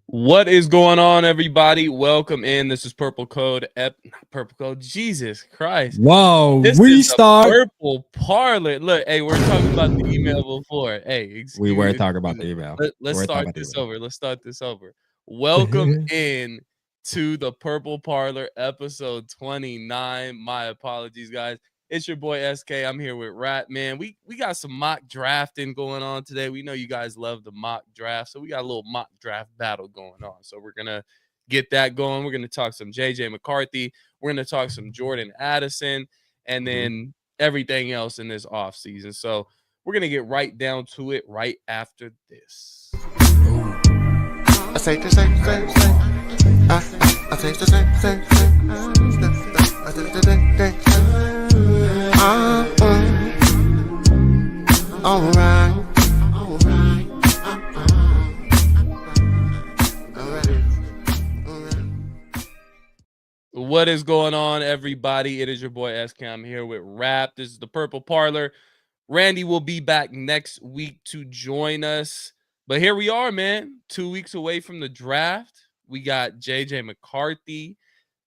What is going on, everybody? Welcome in. This is Purple Code. Purple Code. Jesus Christ. Whoa, This is the restart. Purple Parlor. Look, hey, we're talking about the email before. Hey, We were excuse talking about me. the email. Let's We were start talking this about over. Let's start this over. Welcome in to the Purple Parlor, episode 29. My apologies, guys. It's your boy SK. I'm here with Rat Man. We got some mock drafting going on today. We know you guys love the mock draft, so we got a little mock draft battle going on. So we're gonna get that going. We're gonna talk some JJ McCarthy. We're gonna talk some Jordan Addison, and the then everything else in this off season. So we're gonna get right down to it right after this. I say the same, same, same. I say the same, same, same. I say the same, same, same. Alright. What is going on, everybody? It is your boy SK. I'm here with Rap. This is the Purple Parlor. Randy will be back next week to join us. But here we are, man. 2 weeks away from the draft. We got JJ McCarthy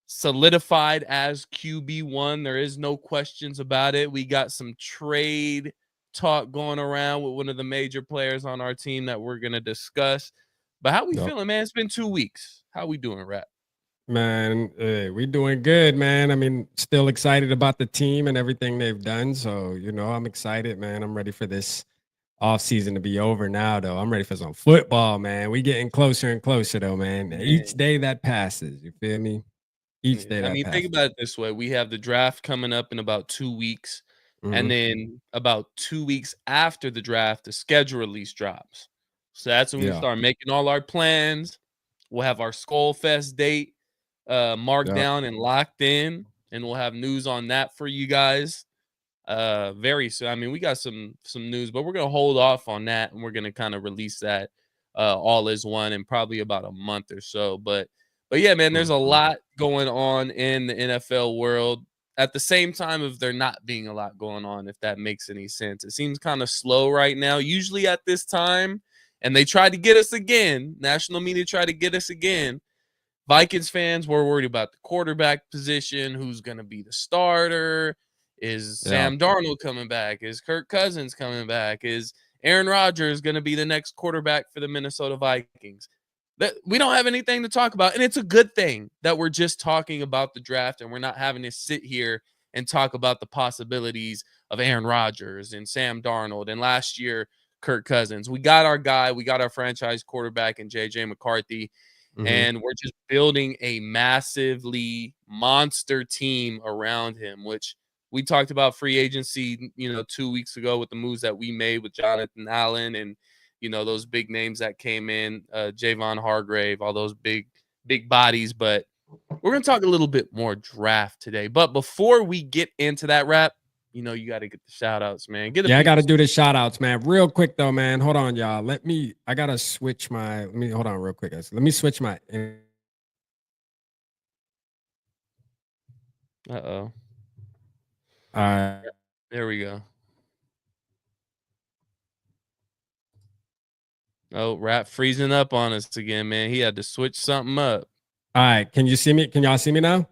solidified as QB1. There is no questions about it. We got some trade talk going around with one of the major players on our team that we're going to discuss. But how we Yep. feeling, man? It's been 2 weeks. How we doing, Rap? Man, we doing good, man. I mean, still excited about the team and everything they've done. So, I'm excited, man. I'm ready for this off season to be over now, though. I'm ready for some football, man. We getting closer and closer, though, man. Each day that passes, you feel me? Each day I that mean, think passes. about it this way. We have the draft coming up in about 2 weeks, and Hmm. then about 2 weeks after the draft, the schedule release drops. So that's when we Yeah. start making all our plans. We'll have our Skull Fest date marked Yep. down and locked in, and we'll have news on that for you guys very soon. I mean, we got some news, but we're gonna hold off on that, and we're gonna kind of release that all is one in probably about a month or so. But yeah, man, there's a Mhm. lot going on in the NFL world. At the same time of there not being a lot going on, if that makes any sense. It seems kind of slow right now, usually at this time. And they tried to get us again. National media tried to get us again. Vikings fans were worried about the quarterback position, who's going to be the starter. Is Yeah. Sam Darnold coming back? Is Kirk Cousins coming back? Is Aaron Rodgers going to be the next quarterback for the Minnesota Vikings? That we don't have anything to talk about, and it's a good thing that we're just talking about the draft and we're not having to sit here and talk about the possibilities of Aaron Rodgers and Sam Darnold and last year Kirk Cousins. We got our guy, we got our franchise quarterback in JJ McCarthy, Hmm. and we're just building a massively monster team around him, which we talked about free agency, 2 weeks ago with the moves that we made with Jonathan Allen and those big names that came in, Javon Hargrave, all those big bodies. But we're gonna talk a little bit more draft today. But before we get into that, Rap, you got to get the shout outs, man. Get the Yeah, I got people. to do the shout outs, man. Real quick, though, man. Hold on, y'all. I got to switch hold on real quick, guys. Let me switch my. Uh-oh. All right. There we go. Oh, Rap freezing up on us again, man. He had to switch something up. All right. Can you see me? Can y'all see me now?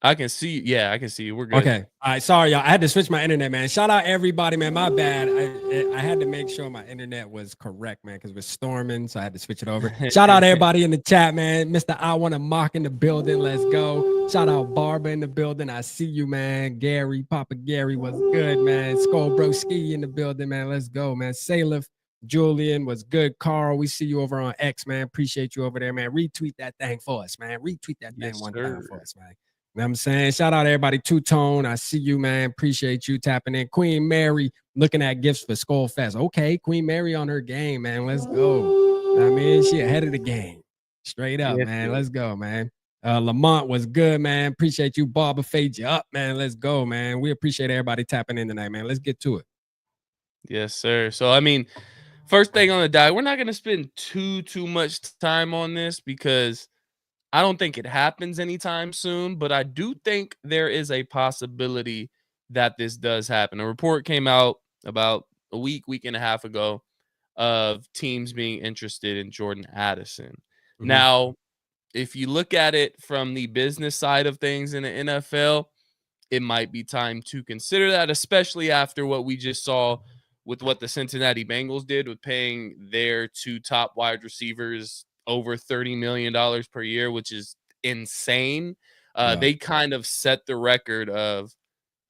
I can see. Yeah, I can see you. We're good. Okay. All right. Sorry, y'all. I had to switch my internet, man. Shout out everybody, man. My bad. I had to make sure my internet was correct, man, because we're storming, so I had to switch it over. Shout out everybody in the chat, man. Mr. I want to mock in the building. Let's go. Shout out Barbara in the building. I see you, man. Gary, Papa Gary was good, man. Skull Broski in the building, man. Let's go, man. Salif, Julian was good. Carl, we see you over on X, man. Appreciate you over there, man. Retweet that thing for us, man. Retweet that thing Yes, one time sir. for us, man. You know what I'm saying? Shout out everybody. Two Tone. I see you, man. Appreciate you tapping in. Queen Mary looking at gifts for Skull Fest. Okay, Queen Mary on her game, man. Let's go. I mean, she ahead of the game. Straight up, Yes, man. sir. Let's go, man. Lamont was good, man. Appreciate you. Barber fade you up, man. Let's go, man. We appreciate everybody tapping in tonight, man. Let's get to it. Yes, sir. So I mean, first thing on the diet, we're not gonna spend too much time on this because I don't think it happens anytime soon, but I do think there is a possibility that this does happen. A report came out about a week and a half ago of teams being interested in Jordan Addison. Mhm. Now, if you look at it from the business side of things in the NFL, it might be time to consider that, especially after what we just saw with what the Cincinnati Bengals did with paying their two top wide receivers over $30 million per year, which is insane. Yeah. They kind of set the record of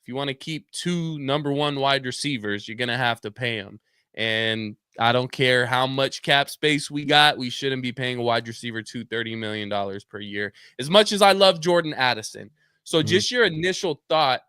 if you want to keep two number one wide receivers, you're going to have to pay them. And I don't care how much cap space we got, we shouldn't be paying a wide receiver $30 million per year. As much as I love Jordan Addison. So Mhm. just your initial thought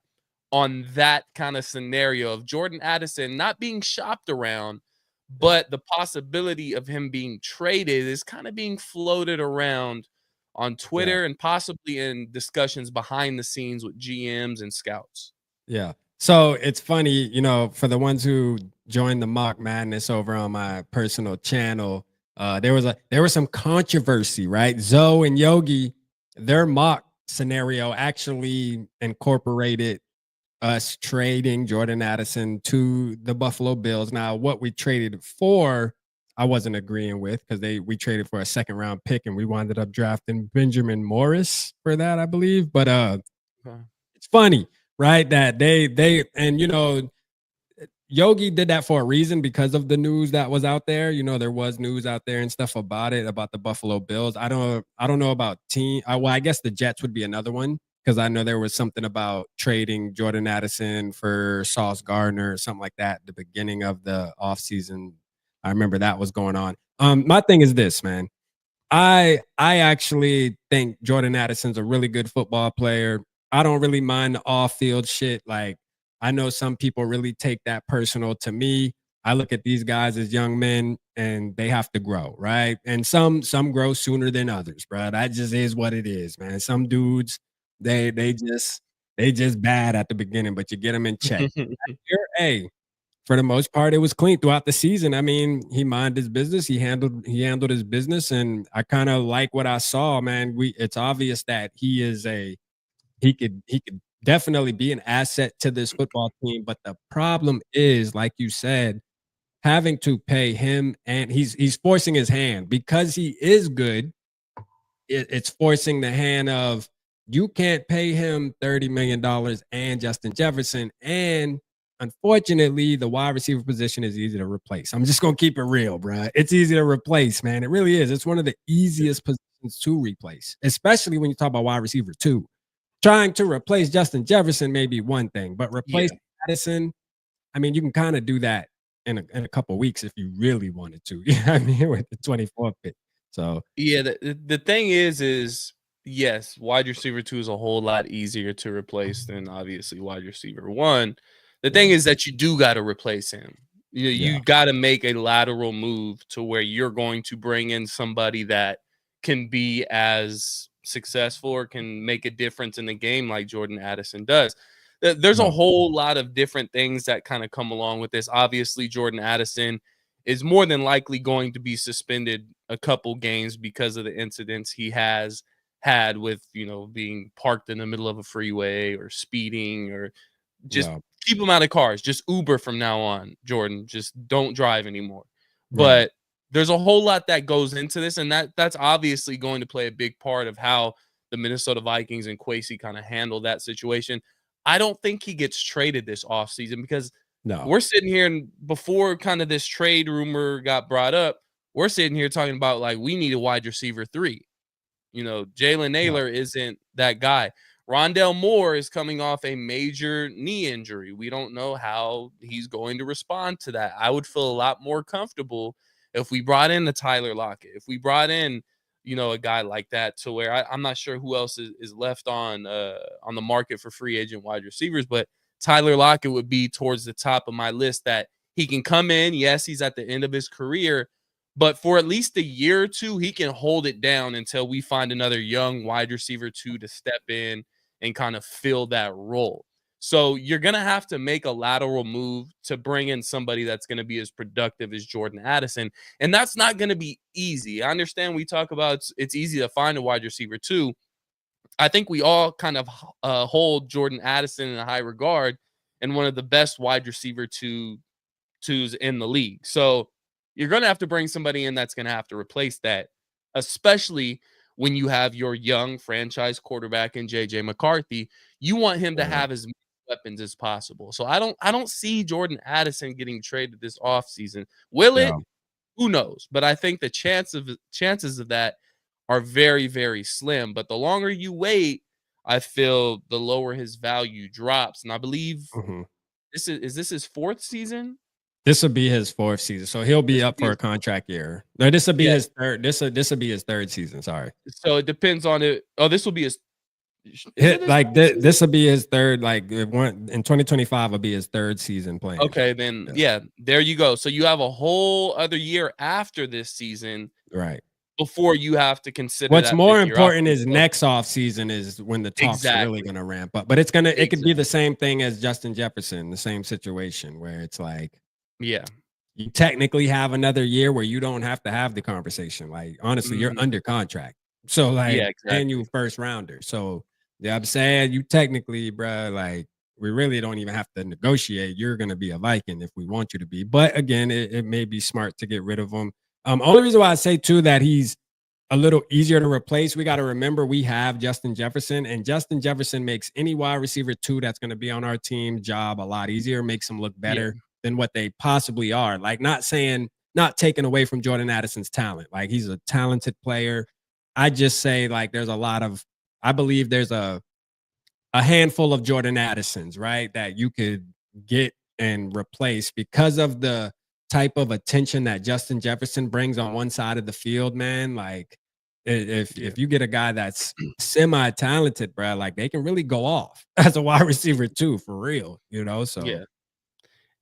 on that kind of scenario of Jordan Addison not being shopped around, Yeah. but the possibility of him being traded is kind of being floated around on Yeah. Twitter and possibly in discussions behind the scenes with GMs and scouts. Yeah. So it's funny, for the ones who joined the mock madness over on my personal channel, there was some controversy, right? Zoe and Yogi, their mock scenario actually incorporated us trading Jordan Addison to the Buffalo Bills. Now, what we traded for, I wasn't agreeing with because we traded for a second round pick and we wound up drafting Benjamin Morris for that, I believe. But Okay. it's funny, right? That they and Yogi did that for a reason because of the news that was out there. There was news out there and stuff about it, about the Buffalo Bills. I don't know about team. Well, I guess the Jets would be another one because I know there was something about trading Jordan Addison for Sauce Gardner or something like that at the beginning of the offseason. I remember that was going on. My thing is this, man. I actually think Jordan Addison's a really good football player. I don't really mind the off-field shit. Like, I know some people really take that personal. To me, I look at these guys as young men and they have to grow, right? And some grow sooner than others, bro. That just is what it is, man. Some dudes, they just bad at the beginning, but you get them in check. Hey, for the most part, it was clean throughout the season. I mean, he minded his business. He handled his business, and I kind of like what I saw, man. It's obvious that he could definitely be an asset to this football team. But the problem is, like you said, having to pay him, and he's forcing his hand because he is good. It's forcing the hand of you can't pay him $30 million and Justin Jefferson. And unfortunately, the wide receiver position is easy to replace. I'm just gonna keep it real, bro. It's easy to replace, man. It really is. It's one of the easiest positions to replace, especially when you talk about wide receiver too. Trying to replace Justin Jefferson may be one thing, but replace Yeah. Addison, I mean, you can kind of do that in a couple of weeks if you really wanted to. You know what I mean? With the 24th pick. So Yeah, the thing is yes, wide receiver 2 is a whole lot easier to replace than obviously wide receiver 1. The yeah, thing is that you do gotta replace him. You yeah, gotta make a lateral move to where you're going to bring in somebody that can be as successful or can make a difference in the game like Jordan Addison does. There's a yeah, whole lot of different things that kinda come along with this. Obviously, Jordan Addison is more than likely going to be suspended a couple games because of the incidents he has had with, being parked in the middle of a freeway or speeding or just yeah. keep him out of cars. Just Uber from now on, Jordan. Just don't drive anymore. Right. But there's a whole lot that goes into this, and that's obviously going to play a big part of how the Minnesota Vikings and Kwesi kind of handle that situation. I don't think he gets traded this offseason because No. we're sitting here and before kind of this trade rumor got brought up, we're sitting here talking about like we need a wide receiver 3. Jalen Yeah. Naylor isn't that guy. Rondell Moore is coming off a major knee injury. We don't know how he's going to respond to that. I would feel a lot more comfortable if we brought in a Tyler Lockett, if we brought in, a guy like that to where I'm not sure who else is left on the market for free agent wide receivers, but Tyler Lockett would be towards the top of my list that he can come in. Yes, he's at the end of his career, but for at least a year or two, he can hold it down until we find another young wide receiver 2 to step in and kind of fill that role. So you're going to have to make a lateral move to bring in somebody that's going to be as productive as Jordan Addison. And that's not going to be easy. I understand we talk about it's easy to find a wide receiver 2. I think we all kind of hold Jordan Addison in a high regard and one of the best wide receiver twos in the league. So you're going to have to bring somebody in that's going to have to replace that. especially when you have your young franchise quarterback in JJ McCarthy. You want him to have as many weapons as possible. So I don't see Jordan Addison getting traded this offseason. Will Yeah. it? Who knows? But I think the chances of that are very, very slim. But the longer you wait, I feel the lower his value drops. And I believe Mhm. this his fourth season? This will be his fourth season, so he'll be This will up be for his a contract year. No, this will be Yeah. his third. This will be his third season. Sorry, So it depends on it. Oh, this will be his is it his like third season? this will be his third. Like one in 2025 will be his third season playing. Okay, then Yeah. yeah, there you go. So you have a whole other year after this season Right. before you have to consider What's that more fifth-year important option. is So next off season is when the talks are really exactly. going to ramp up. But it could be the Exactly. same thing as Justin Jefferson, the same situation where it's like Yeah. you technically have another year where you don't have to have the conversation. Like, honestly, you're Mhm. under contract. So, Yeah, like, and you exactly. first rounder. So, yeah, I'm saying you technically, bro, like, we really don't even have to negotiate. You're going to be a Viking if we want you to be. But again, it may be smart to get rid of him. Only reason why I say, too, that he's a little easier to replace, we got to remember we have Justin Jefferson, and Justin Jefferson makes any wide receiver two that's going to be on our team job a lot easier, makes them look Yeah. better than what they possibly are. Like, not taking away from Jordan Addison's talent. Like, he's a talented player. I just say, like, I believe there's a handful of Jordan Addisons, right, that you could get and replace because of the type of attention that Justin Jefferson brings on one side of the field, man. Like, Yeah. if you get a guy that's semi-talented, bro, like they can really go off as a wide receiver too, for real, you know. So Yeah.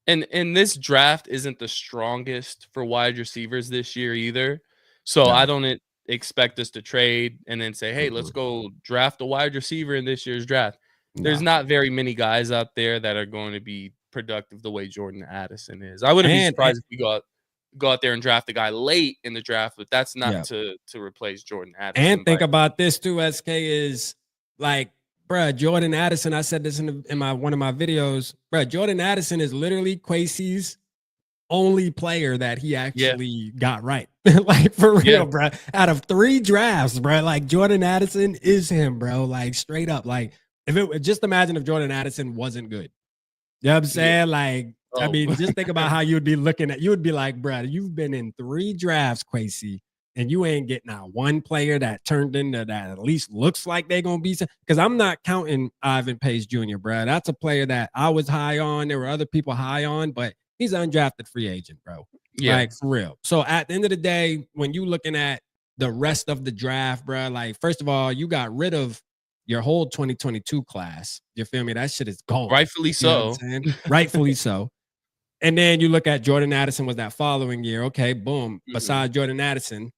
And this draft isn't the strongest for wide receivers this year either. So I no, don't expect us to trade and then say, "Hey, let's mm-mm, go draft a wide receiver in this year's draft." There's no. not very many guys out there that are going to be productive the way Jordan Addison is. I wouldn't be And surprised if we go out there and draft a guy late in the draft, but that's not yeah, to replace Jordan and Addison think by about this too. SK is like, bruh, Jordan Addison. I said this in my one of my videos, bruh. Jordan Addison is literally Quasey's only player that he yeah, actually got right. Like, for yeah, real, bro. Out of 3 drafts, bro, like Jordan Addison is him, bro. Like, straight up. Like, if it just imagine if Jordan Addison wasn't good. You know what I'm yeah. saying? Like, I Oh, mean, just think about how you would be looking at, you would be like, bro, you've been in 3 drafts, Quasey, and you ain't getting out one player that turned into that at least looks like they're gonna be. Because I'm not counting Ivan Pace Jr., bro. That's a player that I was high on. There were other people high on, but he's an undrafted free agent, bro. yeah, Like, for real. So at the end of the day, when you looking at the rest of the draft, bro, like, first of all, you got rid of your whole 2022 class. You feel me? That shit is gone. rightfully You know what I'm so. saying? Rightfully so. And then you look at Jordan Addison was that following year. Okay, boom. Mhm. Besides Jordan Addison, you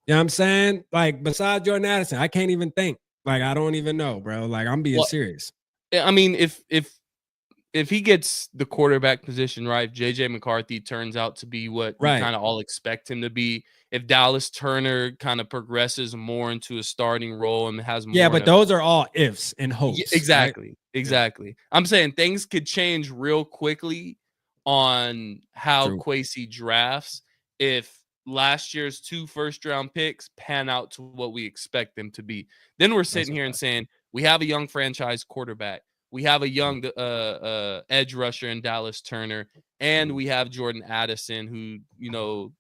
know what I'm saying? Like, besides Jordan Addison, I can't even think. Like, I don't even know, bro. Like, I'm being Well, serious. I mean, if he gets the quarterback position right, JJ McCarthy turns out to be what we Right. kind of all expect him to be. If Dallas Turner kind of progresses more into a starting role and has Yeah, more in but a those are all ifs and hopes, right? exactly, Yeah, exactly. I'm saying things could change real quickly on how true. Kwesi drafts if last year's 2 first-round picks pan out to what we expect them to be. Then we're That's sitting a here and fact. saying, we have a young franchise quarterback. We have a Mhm, young edge rusher in Dallas Turner, and mhm. we have Jordan Addison who,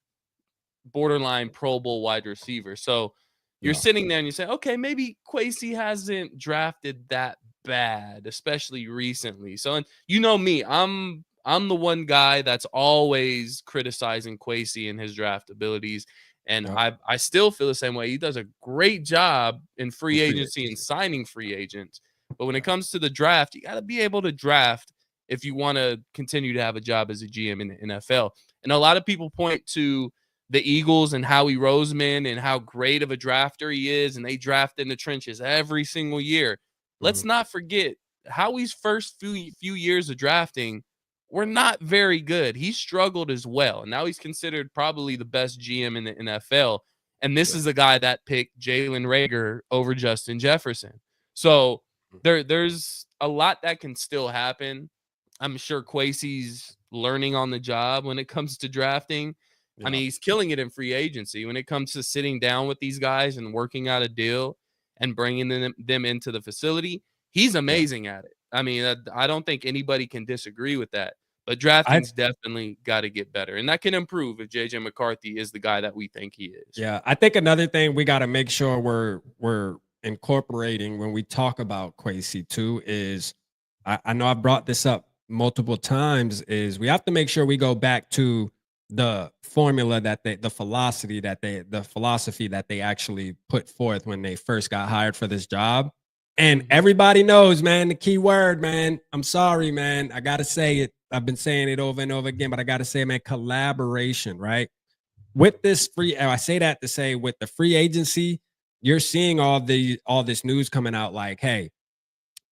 borderline Pro Bowl wide receiver. So you're Yeah, sitting there and you say, okay, maybe Quasi hasn't drafted that bad, especially recently. So, and you know me, I'm the one guy that's always criticizing Quasi and his draft abilities. And yep. I still feel the same way. He does a great job in In free free agency and agency. signing free agents. But when it Yeah, comes to the draft, you got to be able to draft if you want to continue to have a job as a GM in the NFL. And a lot of people point to the Eagles and Howie Roseman and how great of a drafter he is, and they draft in the trenches every single year. mhm, Let's not forget Howie's first few years of drafting were not very good. He struggled as well, and now he's considered probably the best GM in the NFL. And this yeah, is a guy that picked Jalen Rager over Justin Jefferson. So mhm, there's a lot that can still happen. I'm sure Quasey's learning on the job when it comes to drafting. I mean, he's killing it in free agency when it comes to sitting down with these guys and working out a deal and bringing them into the facility. He's amazing at it. I mean, I don't think anybody can disagree with that. But drafting's definitely got to get better, and that can improve if JJ McCarthy is the guy that we think he is. Yeah, I think another thing we got to make sure we're incorporating when we talk about Kwesi too is I know I brought this up multiple times is we have to make sure we go back to the formula that the philosophy that they actually put forth when they first got hired for this job. And everybody knows, man, the key word, man. I'm sorry, man. I got to say it. I've been saying it over and over again, but I got to say, man, collaboration, right? With this I say that to say with the free agency, you're seeing all this news coming out like, hey,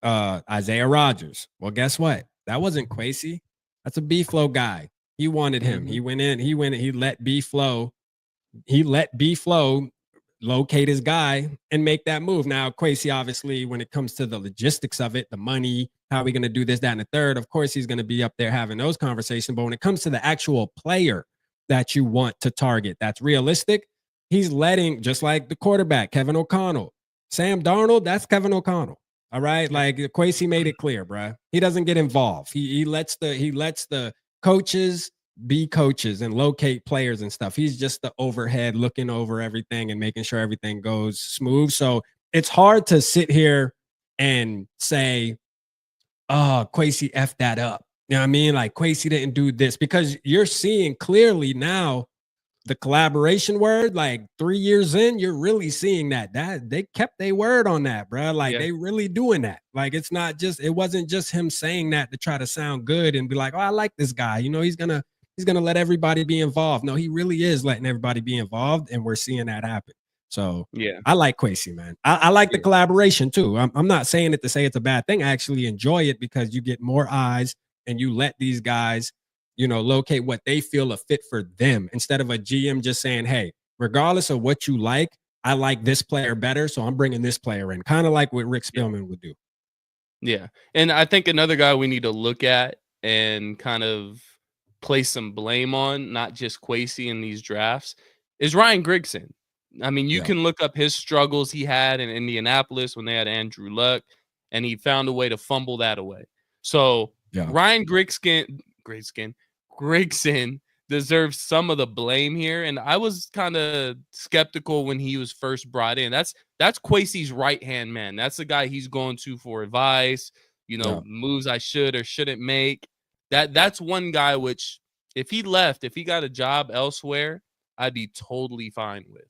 Isaiah Rodgers. Well, guess what? That wasn't Kwesi. That's a B-Flow guy. He wanted him. He went in, he let B-Flow locate his guy and make that move. Now, Kwesi, obviously, when it comes to the logistics of it, the money, how are we going to do this, that, and the third, of course, he's going to be up there having those conversations. But when it comes to the actual player that you want to target, that's realistic, he's letting, just like the quarterback, Kevin O'Connell, Sam Darnold, that's Kevin O'Connell. All right. Like Kwesi made it clear, bro. He doesn't get involved. He lets the coaches be coaches and locate players and stuff. He's just the overhead looking over everything and making sure everything goes smooth. So it's hard to sit here and say, oh, Kwesi effed that up. You know what I mean? Like Kwesi didn't do this, because you're seeing clearly now the collaboration word, like 3 years in, you're really seeing that they kept their word on that, bro. Like they really doing that. Like it wasn't just him saying that to try to sound good and be like, oh, I like this guy. You know, he's gonna let everybody be involved. No, he really is letting everybody be involved, and we're seeing that happen. So yeah, I like Kwesi, man. I like the collaboration too. I'm not saying it to say it's a bad thing. I actually enjoy it because you get more eyes and you let these guys, you know, locate what they feel a fit for them, instead of a GM just saying, hey, regardless of what you like, I like this player better, so I'm bringing this player in. Kind of like what Rick Spielman would do. Yeah. And I think another guy we need to look at and kind of place some blame on, not just Kwesi in these drafts, is Ryan Grigson. I mean, you can look up his struggles he had in Indianapolis when they had Andrew Luck, and he found a way to fumble that away. So Ryan Grigson deserves some of the blame here. And I was kind of skeptical when he was first brought in. That's Kwesi's right-hand man. That's the guy he's going to for advice, you know, moves I should or shouldn't make. That's one guy which, if he got a job elsewhere, I'd be totally fine with.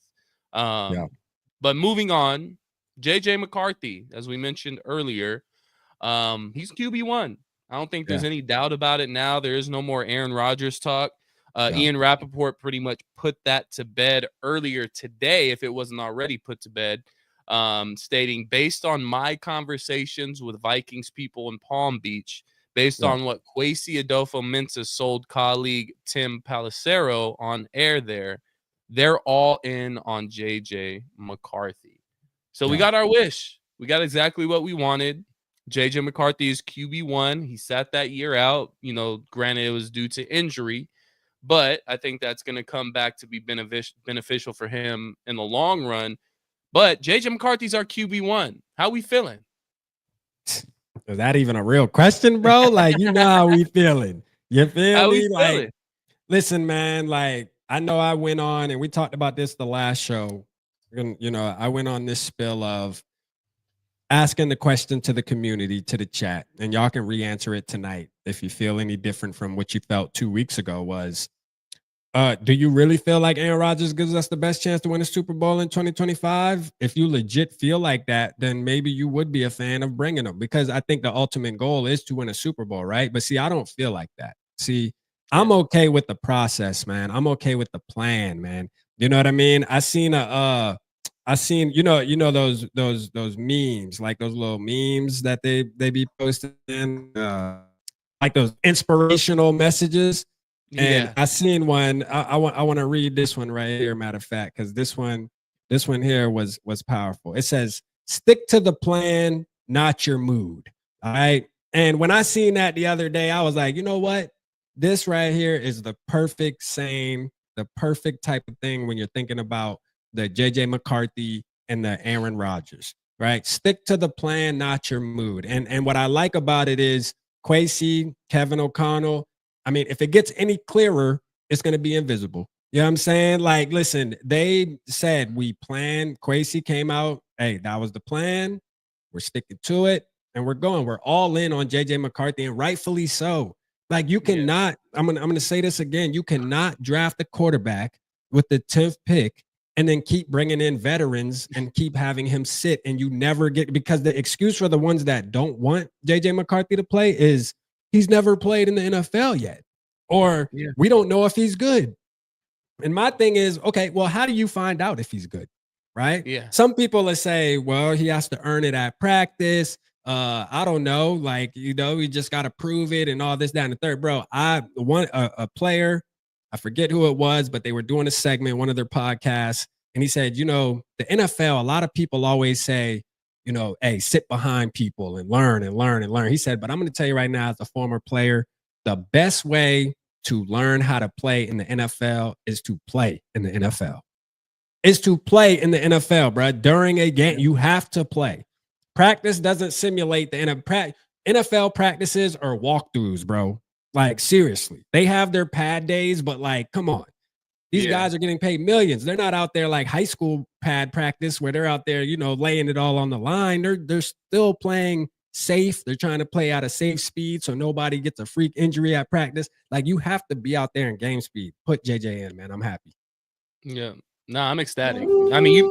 But moving on, JJ McCarthy, as we mentioned earlier, he's QB1. I don't think there's any doubt about it now. There is no more Aaron Rodgers talk. Ian Rappaport pretty much put that to bed earlier today, if it wasn't already put to bed, stating, based on my conversations with Vikings people in Palm Beach, based on what Kwesi Adolfo-Mensah's sold colleague Tim Pelissero on air there, they're all in on JJ McCarthy. So we got our wish. We got exactly what we wanted. JJ McCarthy is QB1. He sat that year out. You know, granted, it was due to injury, but I think that's going to come back to be beneficial for him in the long run. But JJ McCarthy's our QB1. How we feeling? Is that even a real question, bro? Like, you know how we feeling. You feel me? Like, feeling? Listen, man, like, I know I went on, and we talked about this the last show. You know, I went on this spill of asking the question to the community, to the chat, and y'all can re-answer it tonight if you feel any different from what you felt 2 weeks ago, was, do you really feel like Aaron Rodgers gives us the best chance to win a Super Bowl in 2025? If you legit feel like that, then maybe you would be a fan of bringing him, because I think the ultimate goal is to win a Super Bowl, right? But see, I don't feel like that. See, I'm okay with the process, man. I'm okay with the plan, man. You know what I mean? I seen you know those memes, like those little memes that they be posting, like those inspirational messages. And I seen one. I want to read this one right here, matter of fact, because this one here was powerful. It says, "Stick to the plan, not your mood." All right. And when I seen that the other day, I was like, you know what? This right here is the perfect saying the perfect type of thing when you're thinking about the JJ McCarthy and the Aaron Rodgers, right? Stick to the plan, not your mood. And what I like about it is Kwesi, Kevin O'Connell. I mean, if it gets any clearer, it's going to be invisible. You know what I'm saying? Like, listen, they said we planned. Kwesi came out. Hey, that was the plan. We're sticking to it, and we're going. We're all in on JJ McCarthy, and rightfully so. Like, you cannot. I'm gonna say this again. You cannot draft a quarterback with the 10th pick and then keep bringing in veterans and keep having him sit, and you never get, because the excuse for the ones that don't want JJ McCarthy to play is he's never played in the NFL yet, or we don't know if he's good. And my thing is, okay, well, how do you find out if he's good? Right? Yeah. Some people will say, well, he has to earn it at practice. I don't know, like, you know, we just got to prove it and all this, that, and the third. Bro, a player, I forget who it was, but they were doing a segment, one of their podcasts, and he said, you know, the NFL, a lot of people always say, you know, hey, sit behind people and learn and learn and learn. He said, but I'm going to tell you right now, as a former player, the best way to learn how to play in the NFL is to play in the NFL. Is to play in the NFL, bro. During a game, you have to play. Practice doesn't simulate the NFL practices or walkthroughs, bro. Like, seriously. They have their pad days, but like, come on. These guys are getting paid millions. They're not out there like high school pad practice where they're out there, you know, laying it all on the line. They're still playing safe. They're trying to play at a safe speed so nobody gets a freak injury at practice. Like, you have to be out there in game speed. Put JJ in, man. I'm happy. Yeah. No, I'm ecstatic. I mean,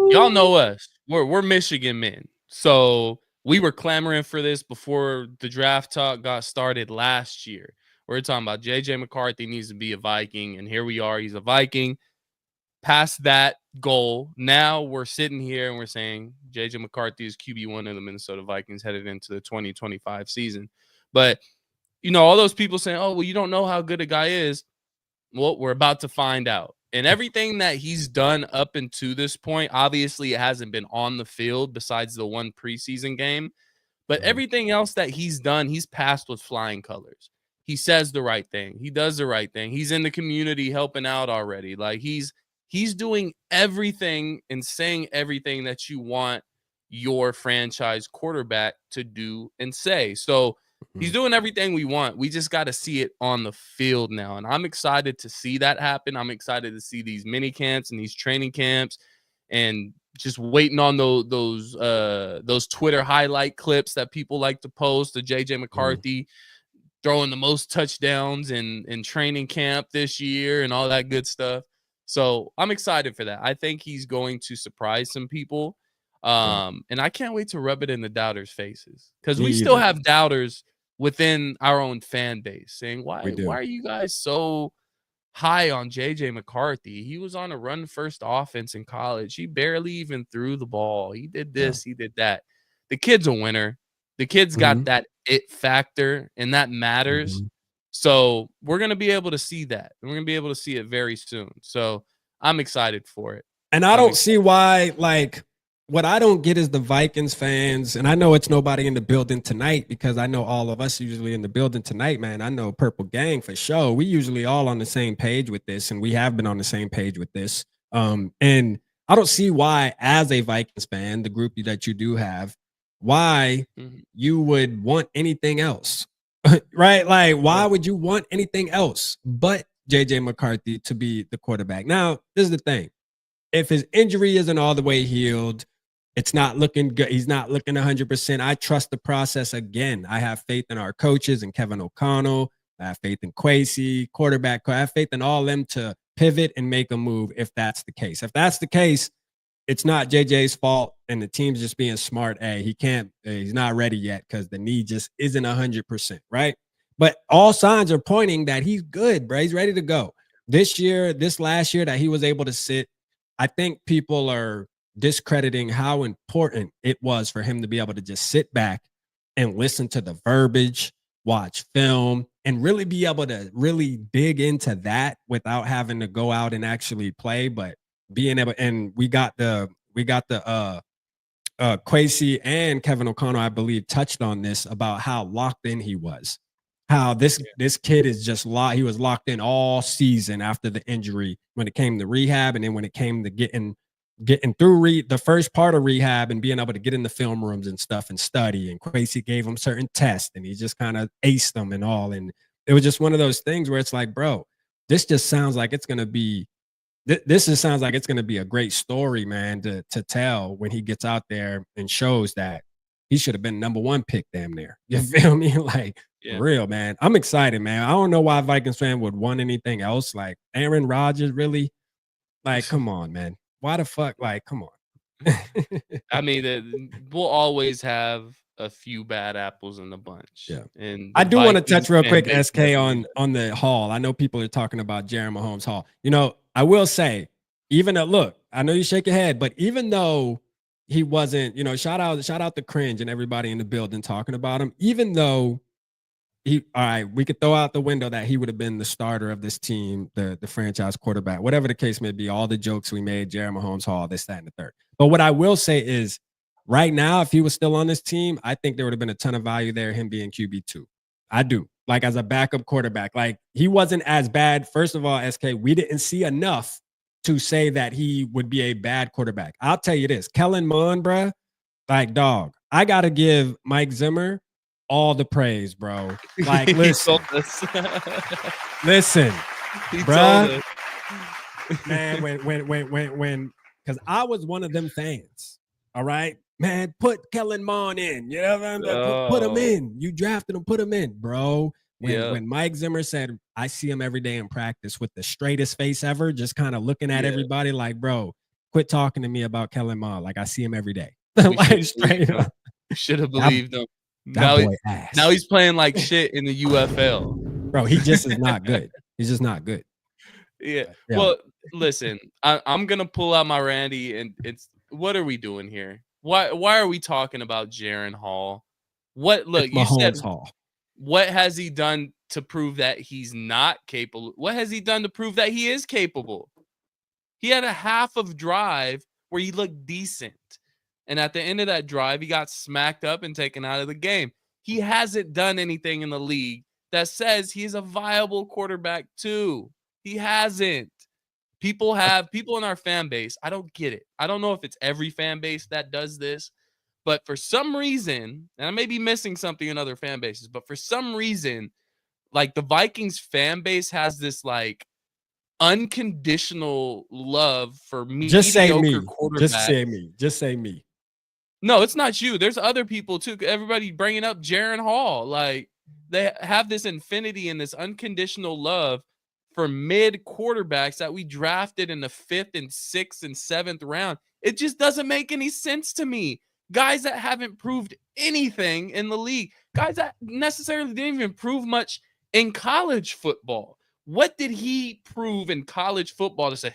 y'all know us. We're Michigan men. So we were clamoring for this before the draft talk got started last year. We're talking about JJ McCarthy needs to be a Viking, and here we are. He's a Viking. Past that goal, now we're sitting here and we're saying JJ McCarthy is QB1 of the Minnesota Vikings headed into the 2025 season. But, you know, all those people saying, oh, well, you don't know how good a guy is. Well, we're about to find out. And everything that he's done up until this point, obviously it hasn't been on the field besides the one preseason game. But everything else that he's done, he's passed with flying colors. He says the right thing. He does the right thing. He's in the community helping out already. Like, he's doing everything and saying everything that you want your franchise quarterback to do and say. So he's doing everything we want. We just got to see it on the field now. And I'm excited to see that happen. I'm excited to see these mini camps and these training camps, and just waiting on those Twitter highlight clips that people like to post of JJ McCarthy throwing the most touchdowns in training camp this year and all that good stuff. So I'm excited for that. I think he's going to surprise some people. And I can't wait to rub it in the doubters' faces, because we still have doubters within our own fan base saying, why are you guys so high on JJ McCarthy? He was on a run first offense in college. He barely even threw the ball. He did this, he did that. The kid's a winner. The kid's got that it factor, and that matters. So we're going to be able to see that. We're going to be able to see it very soon. So I'm excited for it. And I don't see why, like, what I don't get is the Vikings fans, and I know it's nobody in the building tonight because I know all of us usually in the building tonight, man. I know Purple Gang for sure. We usually all on the same page with this, and we have been on the same page with this. And I don't see why, as a Vikings fan, the group that you do have, why you would want anything else, right? Like, why would you want anything else but JJ McCarthy to be the quarterback? Now, this is the thing. If his injury isn't all the way healed, it's not looking good. He's not looking 100%. I trust the process again. I have faith in our coaches and Kevin O'Connell. I have faith in Kwesi, quarterback. I have faith in all of them to pivot and make a move if that's the case. If that's the case, it's not JJ's fault and the team's just being smart. Hey, he's not ready yet because the knee just isn't 100%, right? But all signs are pointing that he's good, bro. He's ready to go. This last year that he was able to sit, I think people are discrediting how important it was for him to be able to just sit back and listen to the verbiage, watch film, and really be able to really dig into that without having to go out and actually play, but being able. And we got the Kwesi and Kevin O'Connell, I believe, touched on this about how locked in he was. how this kid is just locked. He was locked in all season after the injury when it came to rehab, and then when it came to getting through the first part of rehab and being able to get in the film rooms and stuff and study. And Quasey gave him certain tests, and he just kind of aced them and all. And it was just one of those things where it's like, bro, this just sounds like it's gonna be. This just sounds like it's gonna be a great story, man, to tell when he gets out there and shows that he should have been #1 pick damn near. You feel me? Like, for real, man. I'm excited, man. I don't know why Vikings fan would want anything else. Like Aaron Rodgers, really? Like, come on, man. Why the fuck? Like, come on. I mean, we'll always have a few bad apples in the bunch. Yeah. And I do want to touch real quick, fan SK, on the Hall. I know people are talking about Jaron Mahomes Hall. You know, I will say, even look, I know you shake your head, but even though he wasn't, you know, shout out the cringe and everybody in the building talking about him, even though all right, we could throw out the window that he would have been the starter of this team, the franchise quarterback, whatever the case may be, all the jokes we made, Jaron Mahomes Hall, this, that, and the third. But what I will say is, right now, if he was still on this team, I think there would have been a ton of value there, him being QB2. I do. Like, as a backup quarterback. Like, he wasn't as bad. First of all, SK, we didn't see enough to say that he would be a bad quarterback. I'll tell you this. Kellen Mond, bruh, like, dog, I got to give Mike Zimmer all the praise, bro. Like, listen. Listen, bruh. Man, when, because I was one of them fans. All right, man, put Kellen Mond in. You know what I mean? Put him in. You drafted him, put him in, bro. When Mike Zimmer said, I see him every day in practice with the straightest face ever, just kind of looking at everybody like, bro, quit talking to me about Kellen Mond. Like, I see him every day. Like, straight up. Should have believed him. Now he's playing like shit in the UFL. Bro, he just is not good. He's just not good. Yeah. Well, listen, I'm gonna pull out my Randy, and it's, what are we doing here? Why are we talking about Jaron Hall? You said Hall. What has he done to prove that he's not capable? What has he done to prove that he is capable? He had a half of drive where he looked decent. And at the end of that drive, he got smacked up and taken out of the game. He hasn't done anything in the league that says he's a viable quarterback too. He hasn't. People in our fan base. I don't get it. I don't know if it's every fan base that does this, but for some reason, and I may be missing something in other fan bases, but for some reason, like, the Vikings fan base has this like unconditional love for mediocre Just say me. quarterbacks. Just say me. Just say me. No, it's not you. There's other people too. Everybody bringing up Jaron Hall. Like, they have this infinity and this unconditional love for mid quarterbacks that we drafted in the 5th and 6th and 7th round. It just doesn't make any sense to me. Guys that haven't proved anything in the league. Guys that necessarily didn't even prove much in college football. What did he prove in college football to say,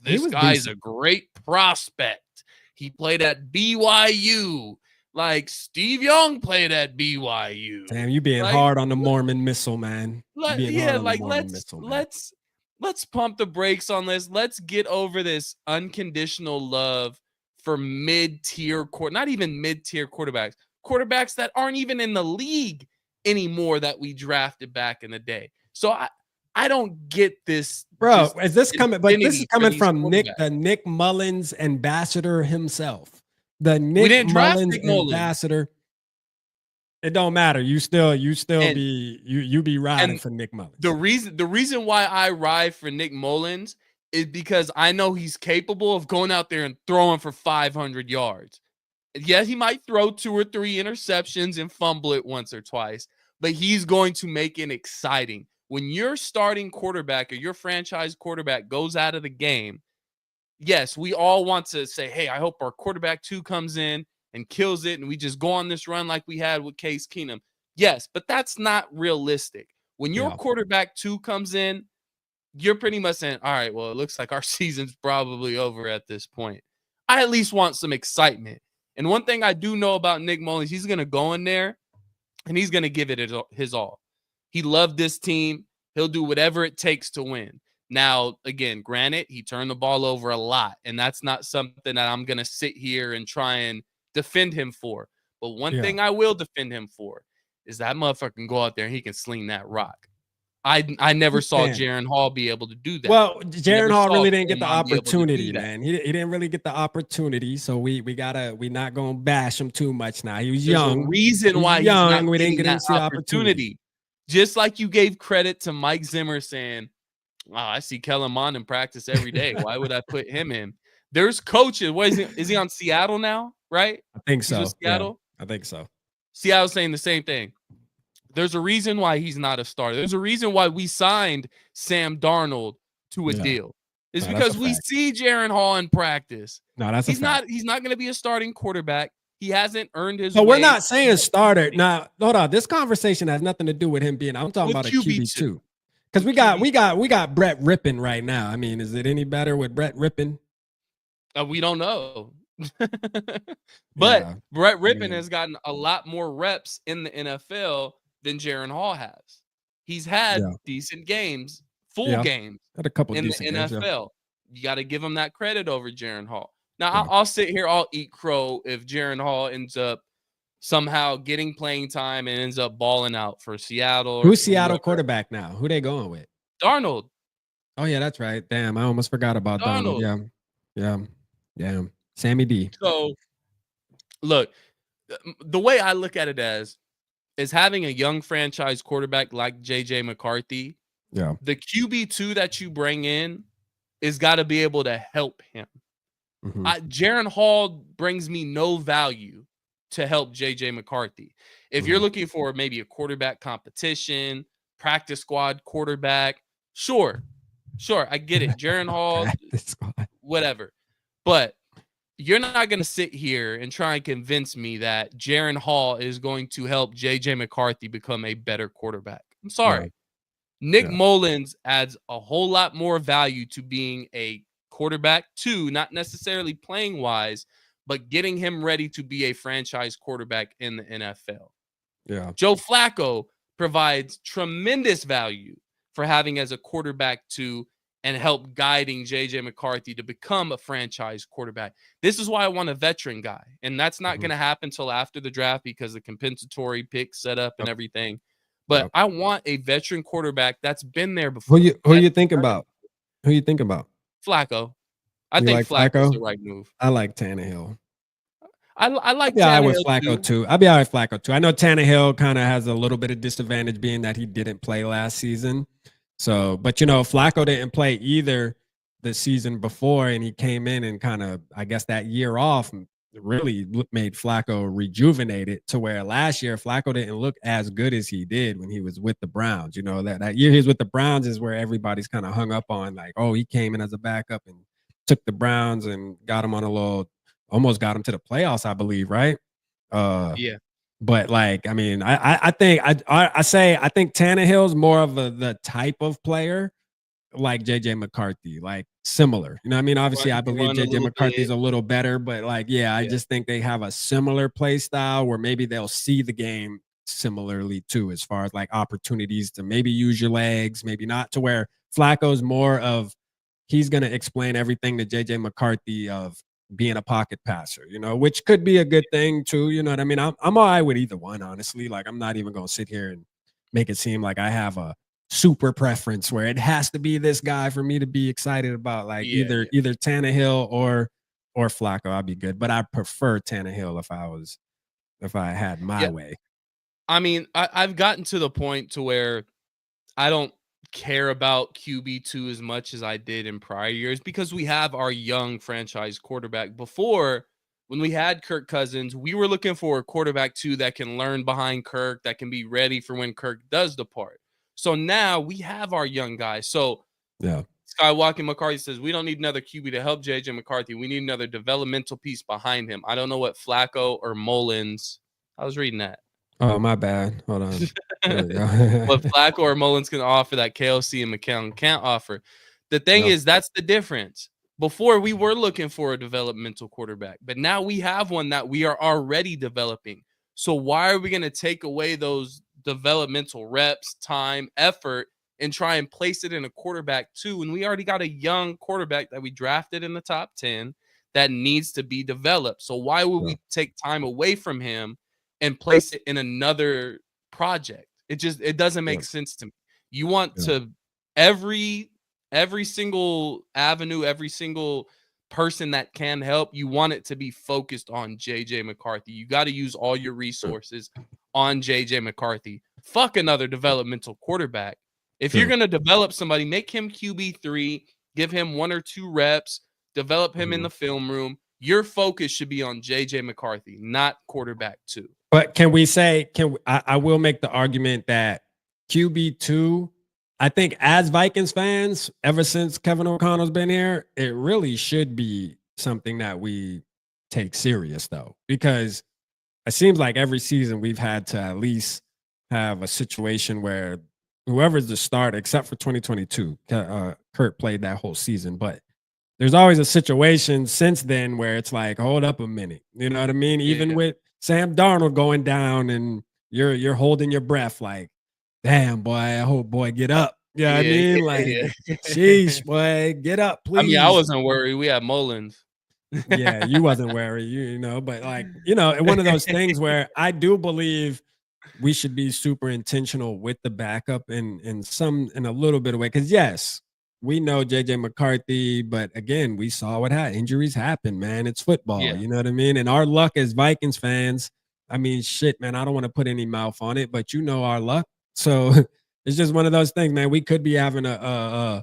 this guy's a great prospect? He played at BYU. Like, Steve Young played at BYU. Damn, you being hard on the Mormon missile, man. Let's pump the brakes on this. Let's get over this unconditional love for mid-tier not even mid-tier quarterbacks that aren't even in the league anymore that we drafted back in the day. So I don't get this, bro. Is this coming? But this is coming from the Nick Mullins ambassador himself. The Nick Mullins ambassador. It don't matter. You be riding for Nick Mullins. The reason why I ride for Nick Mullins is because I know he's capable of going out there and throwing for 500 yards. Yes, he might throw 2 or 3 interceptions and fumble it once or twice, but he's going to make it exciting. When your starting quarterback or your franchise quarterback goes out of the game, yes, we all want to say, hey, I hope our quarterback 2 comes in and kills it and we just go on this run like we had with Case Keenum. Yes, but that's not realistic. When your quarterback 2 comes in, you're pretty much saying, all right, well, it looks like our season's probably over at this point. I at least want some excitement. And one thing I do know about Nick Mullins, he's going to go in there and he's going to give it his all. He loved this team. He'll do whatever it takes to win. Now, again, granted, he turned the ball over a lot, and that's not something that I'm going to sit here and try and defend him for. But one thing I will defend him for is that motherfucker can go out there and he can sling that rock. I never saw Jaren Hall be able to do that. Well, Jaren Hall really didn't get the Draymond be able to do opportunity, that. man. He didn't really get the opportunity, so we not gonna bash him too much now. He was There's young. a reason He's why he's young. not We didn't getting get him that to see the opportunity. Just like you gave credit to Mike Zimmer saying, "Oh, I see Kellen Mond in practice every day. Why would I put him in?" There's coaches. What is he on Seattle now? Right? I think He's so. with Seattle. Yeah, I think so. Seattle's saying the same thing. There's a reason why he's not a starter. There's a reason why we signed Sam Darnold to a deal. It's because we see Jaren Hall in practice. No, that's he's a fact. He's not going to be a starting quarterback. He hasn't earned his. So we're not saying starter. Now, hold on. This conversation has nothing to do with him being. I'm talking about a QB2. Because we got Brett Rippin right now. I mean, is it any better with Brett Rippin? We don't know. But Brett Rippin has gotten a lot more reps in the NFL than Jaren Hall has. He's had decent games, full games. Had a couple in the decent NFL. Games, you got to give him that credit over Jaren Hall. Now, I'll sit here, I'll eat crow if Jaren Hall ends up somehow getting playing time and ends up balling out for Seattle. Who's Seattle quarterback now? Who they going with? Darnold. Oh, yeah, that's right. Damn, I almost forgot about Darnold. Yeah. Sammy D. So, look, the way I look at it is having a young franchise quarterback like J.J. McCarthy. Yeah. The QB2 that you bring in is got to be able to help him. Mm-hmm. Jaren Hall brings me no value to help J.J. McCarthy. If you're looking for maybe a quarterback competition, practice squad quarterback, sure, I get it. Jaren Hall, whatever. But you're not going to sit here and try and convince me that Jaren Hall is going to help J.J. McCarthy become a better quarterback. I'm sorry. Right. Nick Mullins adds a whole lot more value to being a quarterback, too, not necessarily playing wise, but getting him ready to be a franchise quarterback in the NFL. Yeah. Joe Flacco provides tremendous value for having as a quarterback, too, and help guiding J.J. McCarthy to become a franchise quarterback. This is why I want a veteran guy, and that's not going to happen until after the draft because the compensatory pick set up and everything. But I want a veteran quarterback that's been there before. Who you thinking about? Who you thinking about? Flacco. I think Flacco's the right move. I like Tannehill. I like Tannehill. I with Flacco too. I'll be all right with Flacco too. I know Tannehill kind of has a little bit of disadvantage being that he didn't play last season. So, but Flacco didn't play either the season before, and he came in and kind of, I guess, that year off really made Flacco rejuvenated to where last year Flacco didn't look as good as he did when he was with the Browns. That year he was with the Browns is where everybody's kind of hung up on, like, oh, he came in as a backup and took the Browns and got him on almost got him to the playoffs, I believe, right? Yeah. But I think Tannehill's more of the type of player like JJ McCarthy, like similar. Obviously I believe JJ McCarthy's a little better, but I just think they have a similar play style where maybe they'll see the game similarly too, as far as like opportunities to maybe use your legs, maybe not, to where Flacco's more of he's going to explain everything to JJ McCarthy of being a pocket passer, which could be a good thing too. You know what I mean? I'm all right with either one, honestly. Like, I'm not even going to sit here and make it seem like I have a super preference where it has to be this guy for me to be excited about. Like either Tannehill or Flacco, I'd be good. But I prefer Tannehill if I had my way. I mean, I've gotten to the point to where I don't care about QB2 as much as I did in prior years because we have our young franchise quarterback. Before, when we had Kirk Cousins, we were looking for a quarterback too that can learn behind Kirk, that can be ready for when Kirk does depart. So now we have our young guys. So Skywalking McCarthy says we don't need another QB to help JJ McCarthy. We need another developmental piece behind him. I don't know what Flacco or Mullins. I was reading that. Oh, my bad. Hold on. There we go. What Flacco or Mullins can offer that KLC and McCown can't offer. The thing is, that's the difference. Before, we were looking for a developmental quarterback, but now we have one that we are already developing. So why are we going to take away those developmental reps, time, effort, and try and place it in a quarterback too when we already got a young quarterback that we drafted in the top 10 that needs to be developed? So why would we take time away from him and place it in another project. It doesn't make Yeah. sense to me. You want Yeah. to every single avenue, every single person that can help, you want it to be focused on JJ McCarthy. You got to use all your resources on JJ McCarthy. Fuck another developmental quarterback. If you're True. going to develop somebody, make him QB3, give him 1 or 2 reps, develop him in the film room. Your focus should be on JJ McCarthy, not quarterback 2. But can we say, I will make the argument that QB2, I think as Vikings fans, ever since Kevin O'Connell's been here, it really should be something that we take serious though, because it seems like every season we've had to at least have a situation where whoever's the start, except for 2022, Kurt played that whole season, but there's always a situation since then where it's like, hold up a minute. You know what I mean? Even Yeah. with Sam Darnold going down and you're holding your breath like, damn, boy, I hope, boy, get up. You know what I mean? Like, sheesh, boy, get up, I mean, I please. wasn't worried. We had Mullins. Yeah, you wasn't worried, you know, but like, you know, one of those things where I do believe we should be super intentional with the backup in a little bit of way. Because yes, we know JJ McCarthy, but again, we saw what happened. Injuries happen, man. It's football, Yeah. you know what I mean? And our luck as Vikings fans, I mean, shit, man, I don't want to put any mouth on it, but you know our luck. So it's just one of those things, man. We could be having a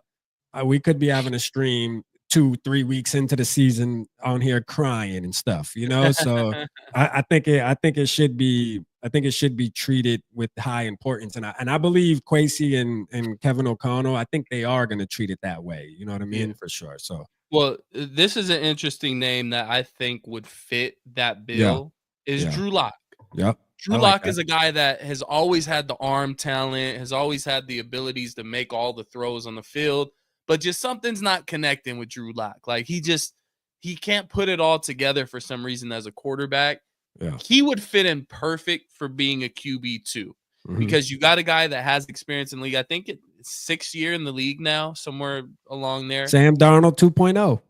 stream 2-3 weeks into the season on here crying and stuff, you know. So I think it should be treated with high importance, and I believe Kwesi and Kevin O'Connell, I think they are going to treat it that way. You know what I mean? Yeah. For sure. So Well, this is an interesting name that I think would fit that bill. Is Yeah. Drew Lock. Yep. Drew I like Lock that. is a guy that has always had the arm talent, has always had the abilities to make all the throws on the field, but just something's not connecting with Drew Lock. Like he can't put it all together for some reason as a quarterback. Yeah. He would fit in perfect for being a QB2 Mhm. because you got a guy that has experience in the league. I think it's 6th year in the league now, somewhere along there. Sam Darnold 2.0.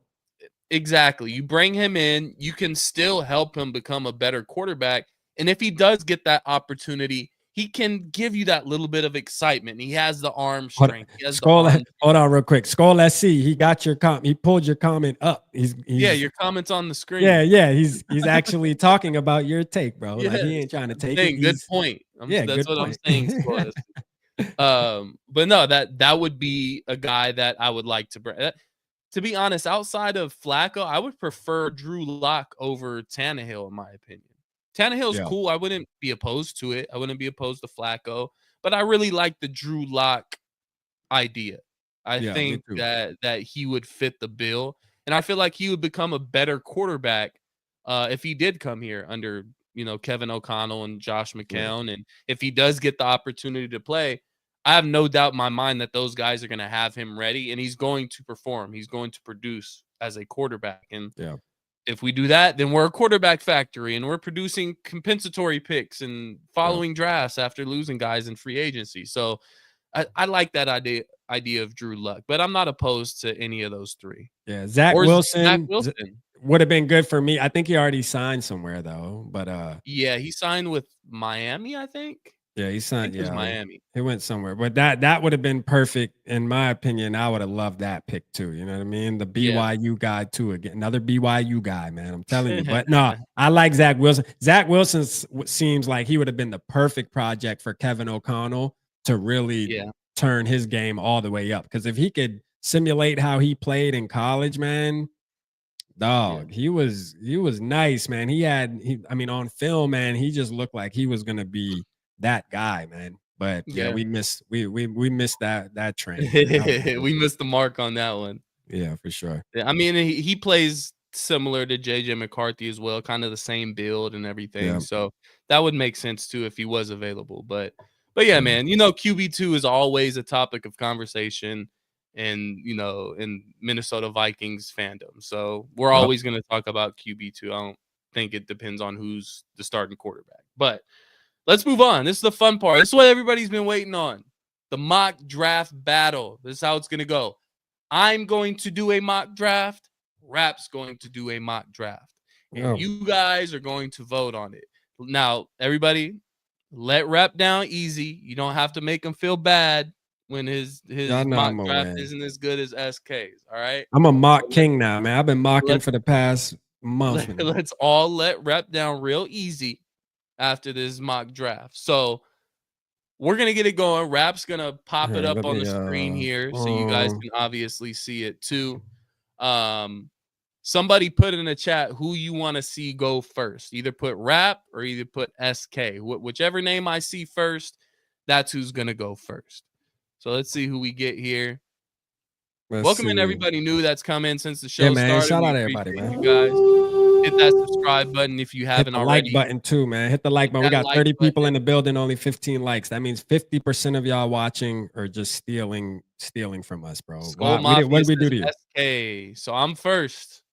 Exactly. You bring him in, you can still help him become a better quarterback. And if he does get that opportunity, he can give you that little bit of excitement. He has the arm strength. He has the arm. Hold on real quick. Skull SC, he got your he pulled your comment up. He's your comments on the screen. Yeah. He's actually talking about your take, bro. Like he Yes. ain't trying to take Saying, it. good point. That's good what point. I'm saying. Skull SC. But no, that would be a guy that I would like to bring. To be honest, outside of Flacco, I would prefer Drew Lock over Tannehill, in my opinion. Tannehill's cool. I wouldn't be opposed to it. I wouldn't be opposed to Flacco, but I really like the Drew Lock idea. I think that he would fit the bill, and I feel like he would become a better quarterback if he did come here under Kevin O'Connell and Josh McCown, and if he does get the opportunity to play, I have no doubt in my mind that those guys are going to have him ready, and he's going to perform. He's going to produce as a quarterback, and if we do that, then we're a quarterback factory, and we're producing compensatory picks and following drafts after losing guys in free agency. So I like that idea of Drew Luck, but I'm not opposed to any of those three. Yeah, Zach Or Wilson, Wilson. would have been good for me. I think he already signed somewhere though, but yeah, he signed with Miami, I think. Yeah, he signed. It was Miami. He went somewhere, but that would have been perfect in my opinion. I would have loved that pick too. You know what I mean? The BYU guy too. Again, another BYU guy, man. I'm telling you. But no, I like Zach Wilson. Zach Wilson seems like he would have been the perfect project for Kevin O'Connell to really turn his game all the way up. Because if he could simulate how he played in college, man. Dog, he was nice, man. I mean, on film, man, he just looked like he was gonna be that guy, man. But we missed that train. We missed the mark on that one. Yeah, for sure. I mean, he plays similar to JJ McCarthy as well, kind of the same build and everything. Yeah. So that would make sense too if he was available. But yeah, man, QB2 is always a topic of conversation and in Minnesota Vikings fandom. So we're always going to talk about QB2. I don't think it depends on who's the starting quarterback. But let's move on. This is the fun part. This is what everybody's been waiting on. The mock draft battle. This is how it's going to go. I'm going to do a mock draft. Rap's going to do a mock draft. And you guys are going to vote on it. Now, everybody, let Rap down easy. You don't have to make him feel bad when his Y'all know mock I'm gonna draft win. isn't as good as SK's. All right. I'm a mock So king now, man. I've been mocking for the past month. let's all let Rep down real easy after this mock draft. So we're gonna get it going. Rap's gonna pop it Here, up let on me, the screen here so you guys can obviously see it too. Somebody put in the chat who you want to see go first. Either put Rap or either put SK. Whichever name I see first, that's who's gonna go first. So let's see who we get here. Welcome in everybody new that's come in since the show man. started. Shout We out everybody, appreciate man. you guys. Hit that subscribe button if you Hit haven't the like already. button too, man. Hit the like button. We got 30 people in the building, only 15 likes. That means 50% of y'all watching are just stealing from us, bro. Skull What Mafia did we do to you? SK. So I'm first.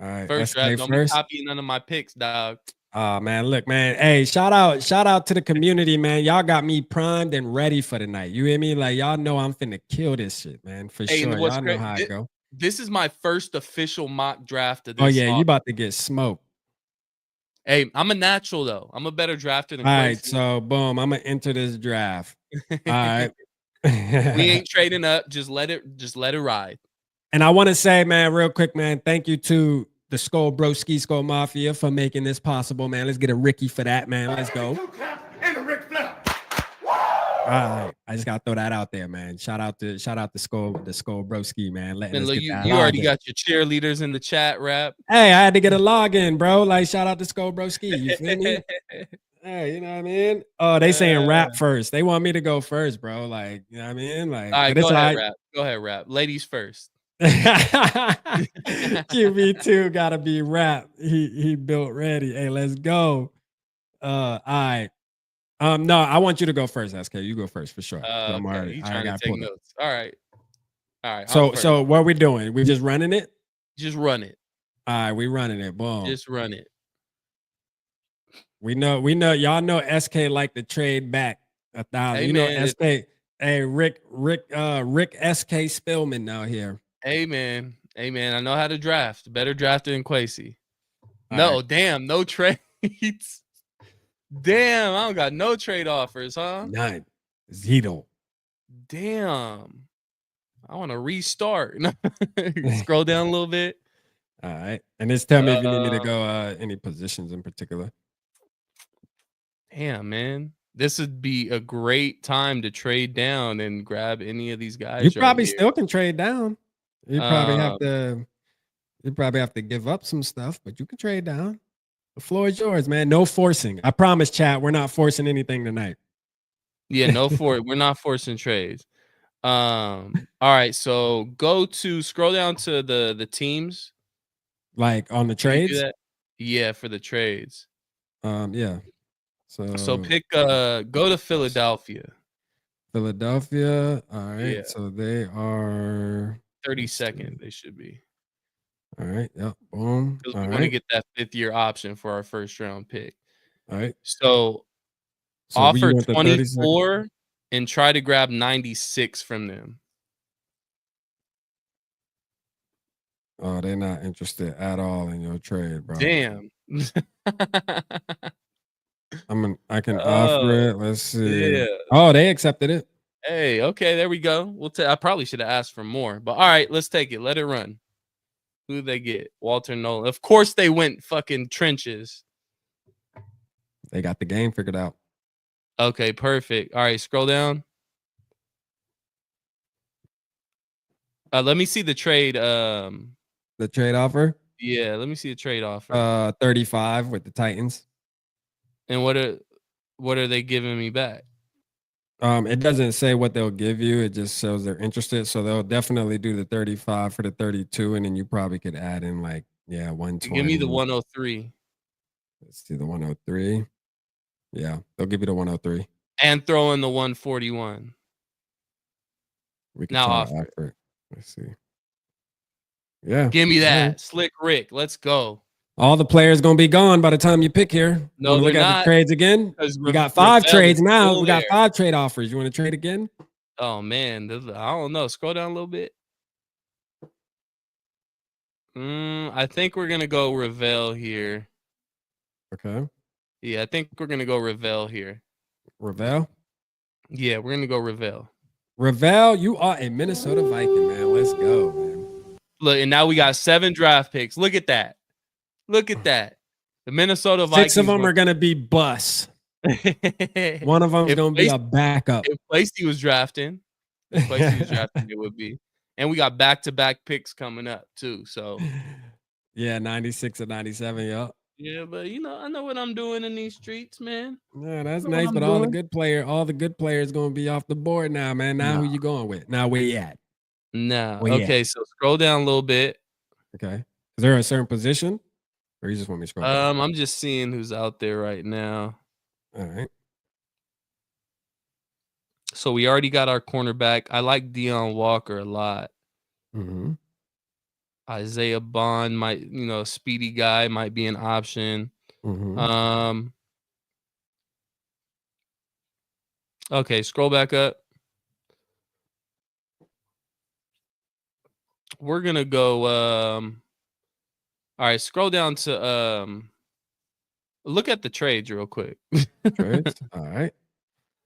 All right, First, SK Rap. Don't first. be copying none of my picks, dog. Man, look, man. Hey, shout out to the community, man. Y'all got me primed and ready for the night. You hear me? Like y'all know I'm finna kill this shit, man. For Hey, sure. and what's Y'all know great? how it go. This is my first official mock draft of this. Oh yeah, you about to get smoked. Hey, I'm a natural though. I'm a better drafter than All right, Quincy. so boom, I'm gonna enter this draft. All right. We ain't trading up. Just let it ride. And I want to say, man, real quick, man, thank you to the Skull Mafia for making this possible, man. Let's get a Ricky for that, man. Let's go. All right, I just gotta throw that out there, man. Shout out to Skull Broski, man. Letting us get you that already login. got your cheerleaders in the chat, Rap. Hey, I had to get a login, bro. Like, shout out to Skull Broski. You feel me? Hey, you know what I mean? Oh, they saying Rap first. They want me to go first, bro. Like, you know what I mean? Like, all right, but it's go ahead, all right. Rap. Go ahead, Rap. Ladies first. QB2 gotta be Rap. He built ready. Hey, let's go. All right. No, I want you to go first, SK. You go first for sure. Okay, he's trying to take notes. All right. So what are we doing? We just running it? Just run it. All right, we running it. Boom. Just run it. We know, y'all know SK like to trade back 1,000. Hey, you man, know, SK. Hey, Rick SK Spillman out here. Hey man, I know how to draft. Better drafter than Quasi. All right. Damn, no trades. Damn, I don't got no trade offers, huh? None. Zito. Damn. I want to restart. Scroll down a little bit. All right. And just tell me if you need me to go any positions in particular. Damn, man. This would be a great time to trade down and grab any of these guys. You probably still can trade down. You probably have to give up some stuff, but you can trade down. The floor is yours, man. No forcing. I promise, chat, we're not forcing anything tonight. Yeah, we're not forcing trades. All right, so scroll down to the teams. Like on the trades? Yeah, for the trades. Yeah. So pick go to Philadelphia. Philadelphia. All right. Yeah. So they are 32nd, they should be. All right. Yep. Boom. Because we want to get that 5th-year option for our first round pick. All right. So offer 24 and try to grab 96 from them. Oh, they're not interested at all in your trade, bro. Damn. I can offer it. Let's see. Yeah. Oh, they accepted it. Hey, okay, there we go. I probably should have asked for more, but all right, let's take it. Let it run. Who did they get? Walter Nolan. Of course, they went fucking trenches. They got the game figured out. Okay, perfect. All right, scroll down. Let me see the trade. The trade offer? Yeah, let me see the trade offer. 35 with the Titans. And what are they giving me back? It doesn't say what they'll give you. It just shows they're interested. So they'll definitely do the 35 for the 32, and then you probably could add in 120. Give me the 103. Let's see the 103. Yeah, they'll give you the 103. And throw in the 141. We can now offer it. Let's see. Yeah. Give me that. Right. Slick Rick. Let's go. All the players gonna be gone by the time you pick here. No, look at the trades again. We got 5 trades now. We got 5 trade offers. You want to trade again? Oh man, I don't know. Scroll down a little bit. I think we're gonna go Ravel here. Okay. Yeah, I think we're gonna go Ravel here. Ravel. Yeah, we're gonna go Ravel. Ravel, you are a Minnesota Viking, man. Let's go, man. Look, and now we got 7 draft picks. Look at that. Look at that. The Minnesota 6 of Vikings them are gonna be busts. One of them's gonna be a backup. If Placey was drafting, it would be. And we got back-to-back picks coming up too. So yeah, 96 or 97, yeah. Yeah, but I know what I'm doing in these streets, man. Yeah, that's nice. But all the good players gonna be off the board now, man. Now who you going with? Now where you at? Nah. Okay, so scroll down a little bit. Okay. Is there a certain position? Or you just want me to scroll down? I'm just seeing who's out there right now. All right. So we already got our cornerback. I like Deion Walker a lot. Mm-hmm. Isaiah Bond might, speedy guy might be an option. Mm-hmm. Okay, scroll back up. We're gonna go. All right, scroll down to look at the trades real quick. Trades. All right.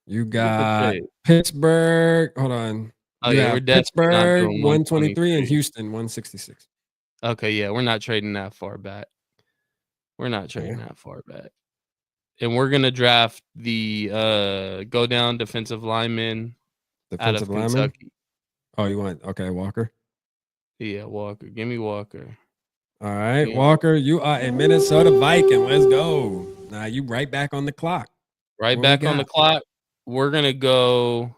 You got Pittsburgh. Hold on. Oh yeah, we're Pittsburgh 123 and Houston 166. Okay, yeah, we're not trading that far back. And we're gonna draft the go down defensive lineman out of Kentucky. Oh, you want Walker? Yeah, Walker. Give me Walker. All right, Walker, you are a Minnesota Viking. Let's go. Now you right back on the clock. Right back on the clock. We're gonna go.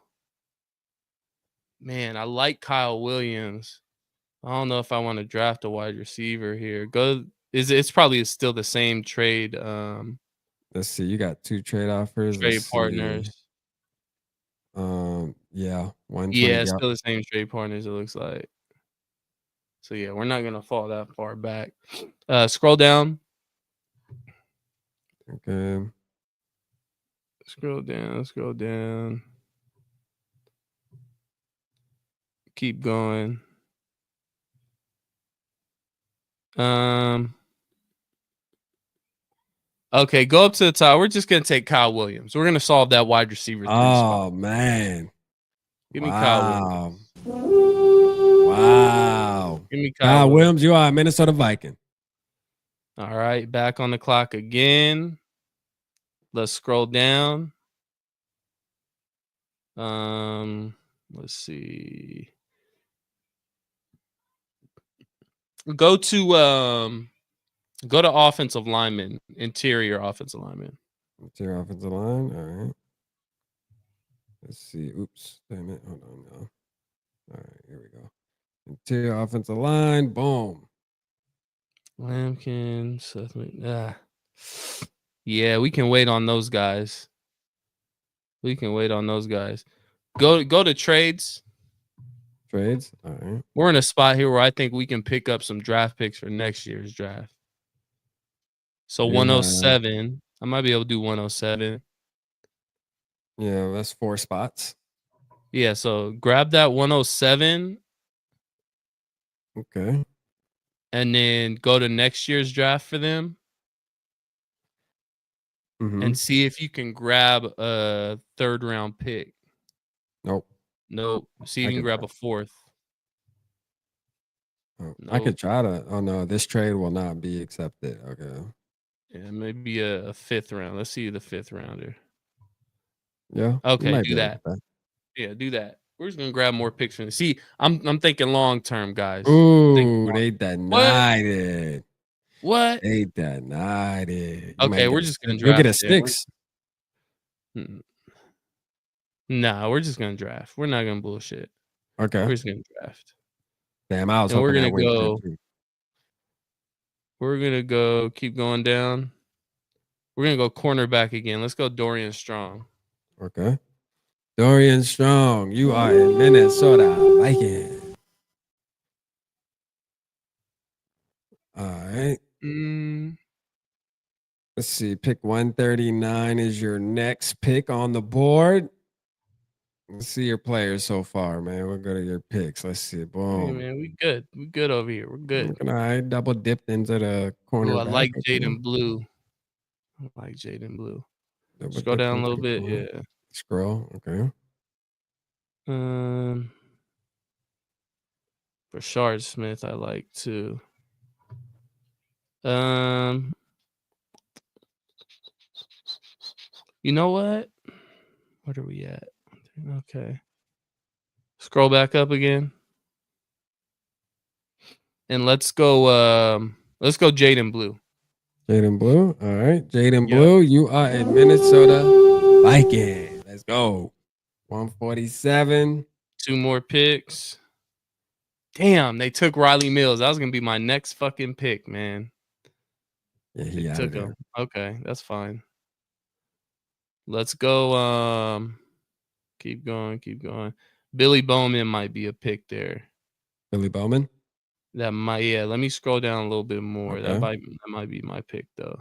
Man, I like Kyle Williams. I don't know if I want to draft a wide receiver here. It's probably still the same trade. Let's see. You got 2 trade offers. Trade partners. Yeah, 120. Yeah, it's still the same trade partners. It looks like. So yeah, we're not gonna fall that far back. Scroll down. Okay. Scroll down. Keep going. Okay, go up to the top. We're just gonna take Kyle Williams. We're gonna solve that wide receiver 3 spot. Oh man. Give me Kyle Williams. Wow. Give me Kyle Williams, you are a Minnesota Viking. All right, back on the clock again. Let's scroll down. Let's see. Go to offensive lineman, interior offensive lineman. Interior offensive line. All right. Let's see. Oops. Damn it. Hold on now. All right, here we go. Interior offensive line. Boom. Lampkin, Seth. Yeah, we can wait on those guys. Go to trades. Trades. All right. We're in a spot here where I think we can pick up some draft picks for next year's draft. So 107. I might be able to do 107. Yeah, that's 4 spots. Yeah, so grab that 107. Okay. And then go to next year's draft for them. And see if you can grab a 3rd round pick. Nope. See if you can grab a 4th. Oh, I could try to. Oh no, this trade will not be accepted. Okay. Yeah, maybe a 5th round. Let's see the 5th rounder. Yeah. Okay, do that. Yeah, do that. We're just gonna grab more picks from. See, I'm thinking long term, guys. Ooh, they denied it. What? They denied it. Okay, we're just gonna draft. You'll get a sticks. Nah, we're just gonna draft. We're not gonna bullshit. Okay. We're just gonna draft. Damn, I was hoping we're gonna go. We're gonna go. Keep going down. We're gonna go cornerback again. Let's go Dorian Strong. Okay. Dorian Strong, you are in Minnesota Viking. All right. Let's see. Pick 139 is your next pick on the board. Let's see your players so far, man. We'll go to your picks. Let's see. Boom. Hey, man, we good. We good over here. We're good. All right. Double dipped into the corner. I like Jaden Blue. Scroll down a little bit. Yeah. Scroll. Okay. Rashard Smith, I like too. You know what? What are we at? Okay. Scroll back up again. And let's go Jaden Blue. Jaden Blue. All right. Jaden Yep. Blue, you are a Minnesota Viking. Let's go. 147. 2 more picks. Damn, they took Riley Mills. That was gonna be my next fucking pick, man. Yeah, he They took him. Okay, that's fine. Let's go. Keep going. Billy Bowman might be a pick there. Billy Bowman. That might, yeah. Let me scroll down a little bit more. Okay. That might be my pick though.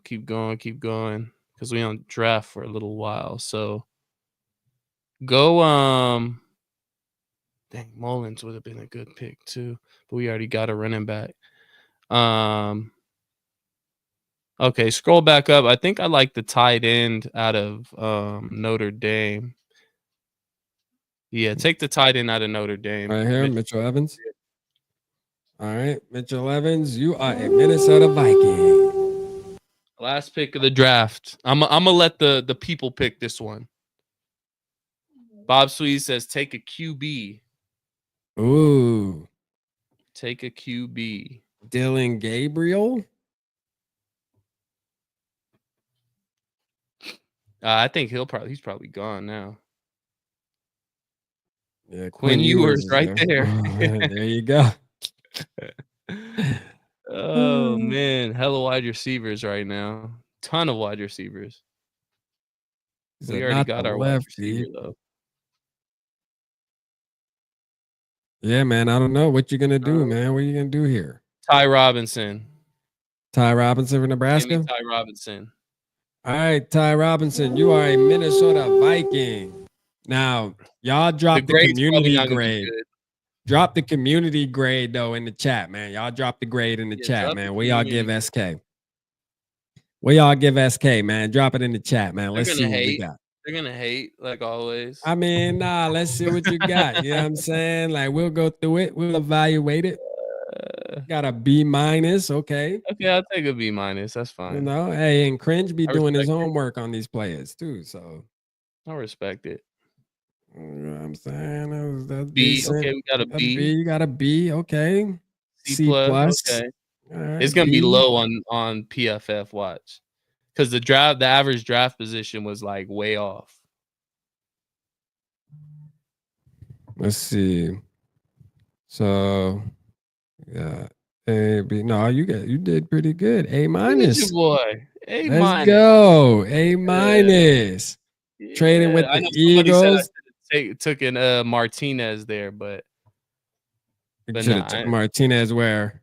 Keep going, because we on draft for a little while. So go. Dang, Mullins would have been a good pick too, but we already got a running back. Okay, scroll back up. I think I like the tight end out of Notre Dame. Yeah, take the tight end out of Notre Dame. Right here, Mitchell Evans. All right, Mitchell Evans, you are a Minnesota Viking. Last pick of the draft. I'm gonna let the people pick this one. Bob Sweet says take a QB. Ooh. Take a QB. Dylan Gabriel. I think he's probably gone now. Yeah, Quinn Ewers right there. There you go. Oh man, hella wide receivers right now. Ton of wide receivers. We already got our wide receiver though. Yeah, man. I don't know what you're gonna do, man. What are you gonna do here? Ty Robinson. Ty Robinson for Nebraska. Ty Robinson. All right, Ty Robinson, you are a Minnesota Viking. Now, y'all drop the community grade. Drop the community grade though in the chat, man. Y'all drop the grade in the chat, man. Where y'all give SK? Where y'all give SK, man? Drop it in the chat, man. Let's see what we got. They're gonna hate like always. I mean, nah. Let's see what you got. You know what I'm saying? Like we'll go through it. We'll evaluate it. Got a B-. Okay. Okay, I'll take a B-. That's fine. You know, hey, and Cringe be doing his homework on these players too. So I respect it. You know what I'm saying? That's B. decent. Okay, we got a B. You got a B. Okay. C+. Okay. Right, it's gonna be low on PFF. Watch, because the average draft position was like way off. Let's see. So, yeah, A, B. No, you did pretty good. A-. Your boy. A-. Let's go. A-. Yeah. Trading with the Eagles. Took in Martinez there, but took Martinez where?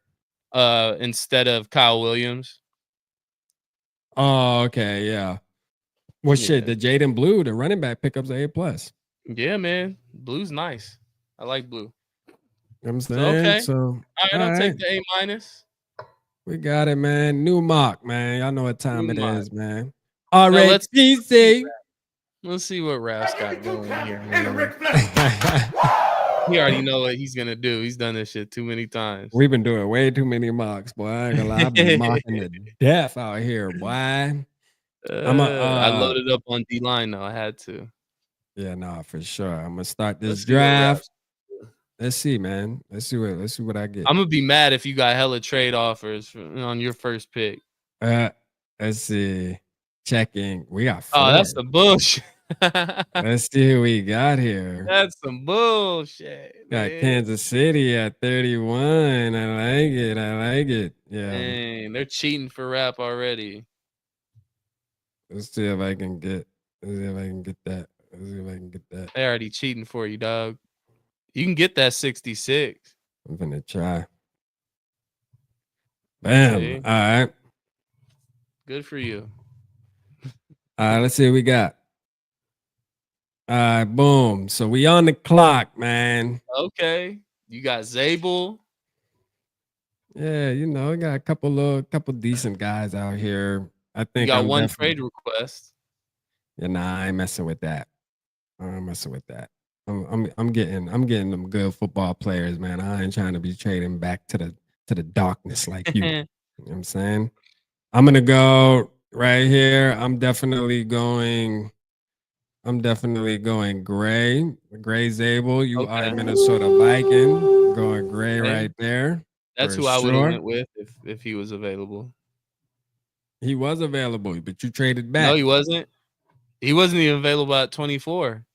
Instead of Kyle Williams. Oh, okay, yeah. Well, shit, the Jaden Blue, the running back, pickup's A+. Yeah, man, Blue's nice. I like Blue. You know I'm saying? So, all right, I'll take the A-. We got it, man. New mock, man. Y'all know what time it is, man. All right, let's see. Let's see what Raf's got going here. He already know what he's gonna do. He's done this shit too many times. We've been doing way too many mocks, boy. I ain't gonna lie. I've been mocking to death out here, boy. I loaded up on D-line though. I had to. Yeah, nah, for sure. I'm gonna start this draft. Let's see, man. Let's see what I get. I'm gonna be mad if you got hella trade offers on your first pick. Let's see. Checking. We got 4. Oh, that's the bullshit. Let's see who we got here. That's some bullshit. Got Kansas City at 31. I like it. Yeah. Dang, they're cheating for Rap already. Let's see if I can get that. They already cheating for you, dog. You can get that 66. I'm gonna try. Bam. See? All right. Good for you. All right, let's see what we got. All right, boom. So we on the clock, man. Okay. You got Zabel. Yeah, you know, we got a couple decent guys out here. I You think got I'm one definitely. trade request. Yeah, nah, I ain't messing with that. I'm messing with that. I'm getting them good football players, man. I ain't trying to be trading back to the darkness like you. You know what I'm saying? I'm gonna go right here. I'm definitely going Gray. Gray Zabel. You are a Okay. Minnesota Viking. Going Gray Okay. right there. That's For who I would have sure. went with if he was available. He was available, but you traded No, back. he wasn't. He wasn't even available at 24.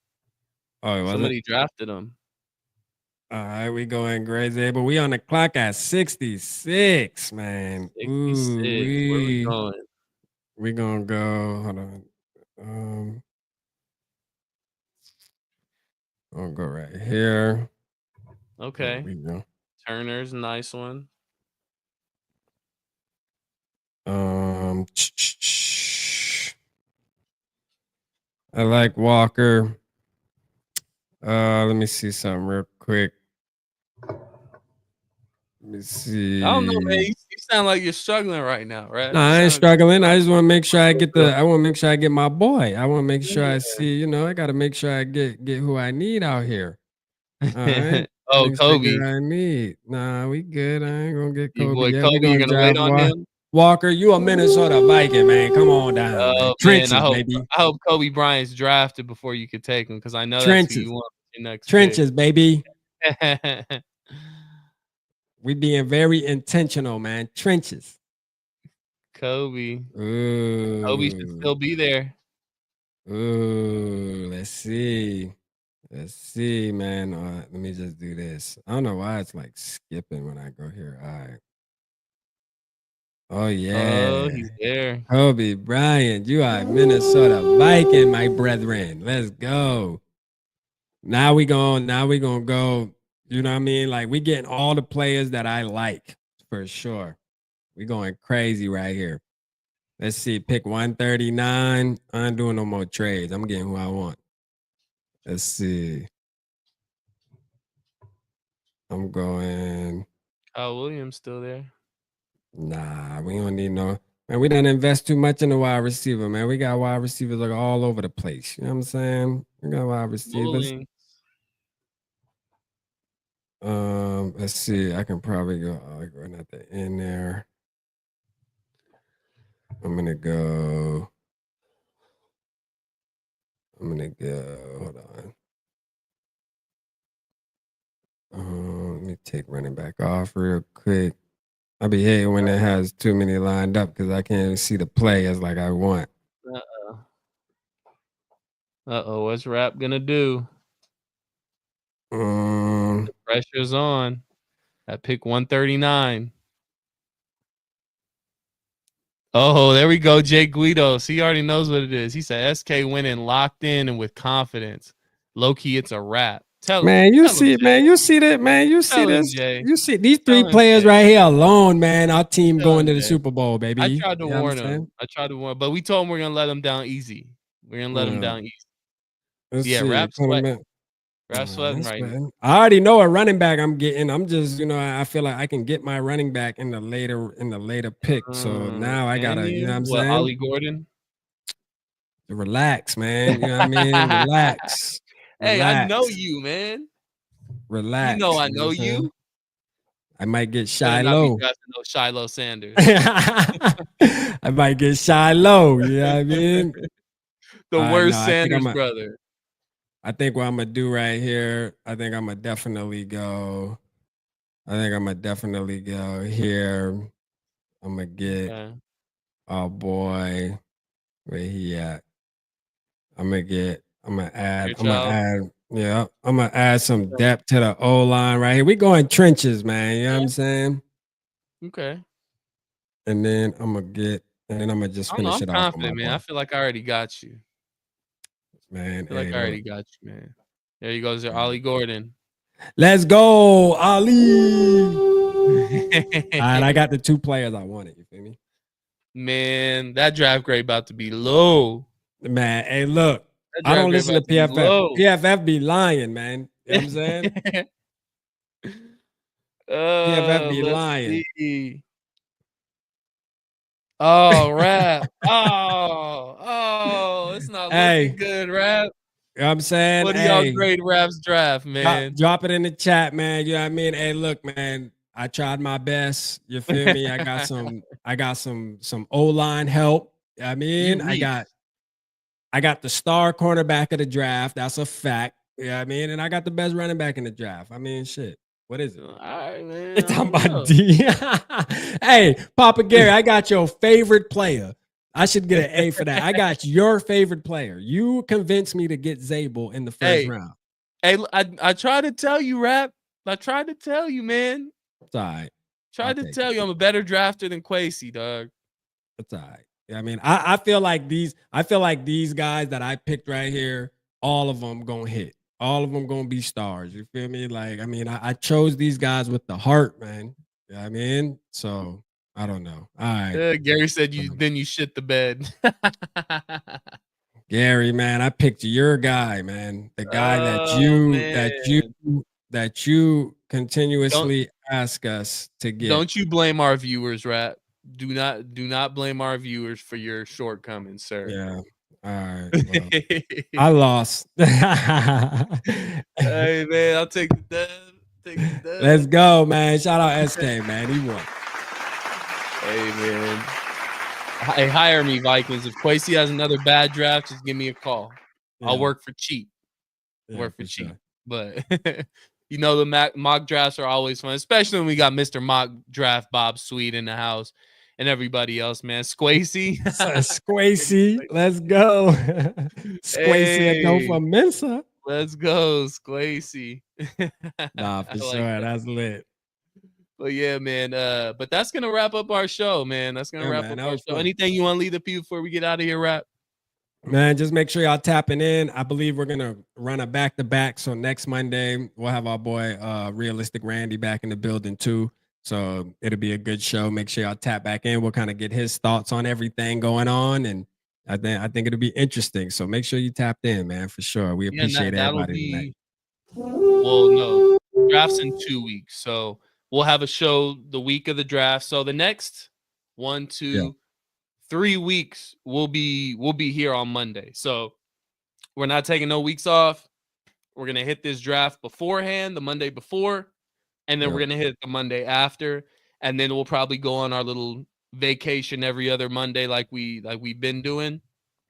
Oh, it wasn't? Somebody drafted him. All right, we going Gray Zabel. We on the clock at 66, man. 66. Ooh, Where are we going? we gonna go. Hold on. I'll go right here. There Okay. we go. Turner's a nice one. I like Walker. Let me see something real quick. Let me see. I don't know, man. You sound like you're struggling right now, right? No, You I ain't sound struggling. I just want to make sure I get real. I want to make sure I get my boy. I want to make sure Yeah. I see. I got to make sure I get who I need out here. All right. Oh, Next Kobe. figure I need. Nah, we good. I ain't gonna get Your Kobe boy yet. We Kobe, you're gonna gonna wait drive on him? Walker. You a Minnesota Viking, man. Come on down, man. Oh man, Trenches, baby. I hope Kobe Bryant's drafted before you could take him because I know that's who you Trenches. want your next Trenches, baby. pick. We being very intentional, man. Trenches. Kobe. Kobe should Ooh. still be there. Ooh. Let's see. Let's see, man. Let me just do this. I don't know why it's like skipping when I go here. All right. Oh yeah. Oh, he's there. Kobe Bryant, you are a Minnesota Viking, my brethren. Let's go. Now we gonna go. You know what I mean? Like we getting all the players that I like for sure. We going crazy right here. Let's see. Pick 139. I ain't doing no more trades. I'm getting who I want. Let's see. I'm going. Kyle Williams still there. Nah, we don't need no. Man, we didn't invest too much in the wide receiver, man. We got wide receivers like all over the place. You know what I'm saying? We got wide receivers. Bowling. Let's see. I can probably go right at the end there. I'm gonna go. Hold on. Let me take running back off real quick. I be hating when it has too many lined up because I can't see the players like I want. What's Rap gonna do? The pressure's on. At pick 139. Oh, there we go, Jake Guidos. He already knows what it is. He said SK winning locked in and with confidence. Low key, it's a wrap. Man, you tell him, see, Jay. man, you see that, man. You see Tell him, this. Jay. You see these Tell three him, players Jay. right here alone, man. Our team Tell going him, to the Jay. Super Bowl, baby. I tried to You know warn him. But we told him we're gonna let him down easy. We're gonna let him down easy. Let's Yeah, see. Rap sweating. Rap sweating right now. I already know a running back I'm getting. I'm just, I feel like I can get my running back in the later pick. So now I Can gotta, you know what I'm saying? Ollie Gordon? Relax, man. You know what I mean? Relax. Hey, I know Relax. you, man. Relax. You know I what know I'm saying? you. I might get Better not be Shiloh. drafting no Shiloh Sanders. I might get Shiloh. You know what I mean? The No, worst I think Sanders brother. I think what I'm gonna do right here, I think I'm gonna definitely go here. I'm gonna get oh boy, where he at? I'm gonna add some depth to the O line right here. We going trenches, man. You know what I'm saying? Okay. And then I'm gonna just I don't know. finish I'm it off with my confident, man. I boy. feel like I already got you. Man, I feel like I already got you, man. There you go, Ollie Gordon. Let's go, Ali. All right, I got the two players I wanted. You feel me? Man, that draft grade about to be low. Man, hey, look. I don't listen to PFF. PFF be lying, man. You know what I'm saying? PFF be lying. See. Oh, Rap. Oh, it's not Hey, looking good, Rap. you know what I'm saying? What do y'all Hey, grade Rap's draft, man? drop it in the chat, man. You know what I mean? Hey, look, man, I tried my best. You feel me? I got some O-line help. I You mean, reach. I got the star cornerback of the draft. That's a fact. You know what I mean? And I got the best running back in the draft. I mean, shit. What is it? All right, man. It's I talking don't about know. D. Hey, Papa Gary, I got your favorite player. I should get an A for that. I got your favorite player. You convinced me to get Zabel in the first Hey, round. hey, I tried to tell you, Rap. I tried to tell you, man. It's all right. I'll Tried to take tell it. you I'm a better drafter than Quasi, dog. It's all right. Yeah, I mean, I feel like these guys that I picked right here, all of them gonna hit. All of them gonna be stars. You feel me? Like, I mean, I chose these guys with the heart, man. You know what I mean? So I don't know. All right. Gary said you shit the bed. Gary, man, I picked your guy, man. The guy Oh man. that you Don't continuously ask us to get. don't you blame our viewers, Rap. Do not blame our viewers for your shortcomings, sir. Yeah. All right. Well, I lost. Hey man, I'll take the dub. Take the dub. Let's go, man. Shout out SK, man. He won. Hey man. Hey, hire me, Vikings. If Quasi has another bad draft, just give me a call. I'll Yeah. work for cheap. Yeah, Work for for cheap. sure. But you know the mock drafts are always fun, especially when we got Mr. Mock Draft Bob Sweet in the house and everybody else, man. Squacy. Squacy, let's go. Squacy, go Hey, for Mensa. let's go, Squacy. Nah, for I sure. like that. That's lit. But yeah, man. But that's gonna wrap up our show, man. That's gonna Yeah, wrap man. up That our was show. fun. Anything you want to leave the people before we get out of here, Rap? Man, just make sure y'all tapping in. I believe we're gonna run a back-to-back. So next Monday, we'll have our boy Realistic Randy back in the building too. So it'll be a good show. Make sure y'all tap back in. We'll kind of get his thoughts on everything going on. And I think it'll be interesting. So make sure you tapped in, man, for sure. We Yeah, and appreciate that'll everybody tonight. be well, no, draft's in 2 weeks. So we'll have a show the week of the draft. So the next 1, 2, 3 weeks we'll be here on Monday. So we're not taking no weeks off. We're gonna hit this draft beforehand, the Monday before, and then we're gonna hit the Monday after, and then we'll probably go on our little vacation every other Monday like we've been doing.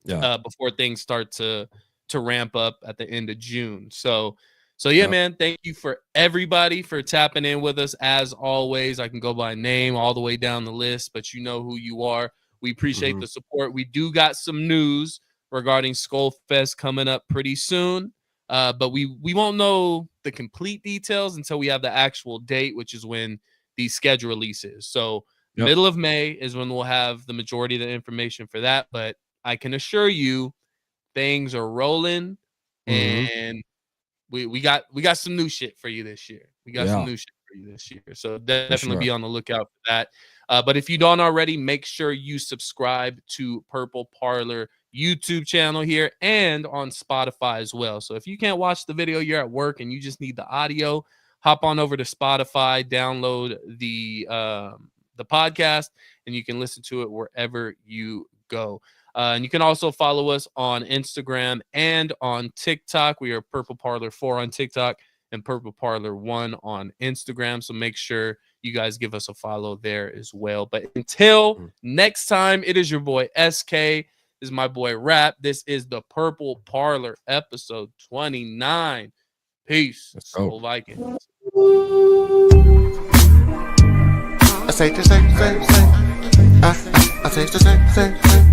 Before things start to ramp up at the end of June. So yeah, man, thank you for everybody for tapping in with us. As always, I can go by name all the way down the list, but you know who you are. We appreciate the support. We do got some news regarding Skullfest coming up pretty soon. But we won't know the complete details until we have the actual date, which is when the schedule releases. So middle of May is when we'll have the majority of the information for that. But I can assure you things are rolling, and we got some new shit for you this year. We got some new shit for you this year. So definitely be on the lookout for that. But if you don't already, make sure you subscribe to Purple Parlor YouTube channel here and on Spotify as well. So if you can't watch the video, you're at work and you just need the audio, hop on over to Spotify, download the podcast, and you can listen to it wherever you go. And you can also follow us on Instagram and on TikTok. We are Purple Parlor 4 on TikTok and Purple Parlor 1 on Instagram. So make sure you guys give us a follow there as well. But until next time, it is your boy SK. This is my boy Rap. This is the Purple Parlor episode 29. Peace. Soul Vikings. I say the same. I say the same.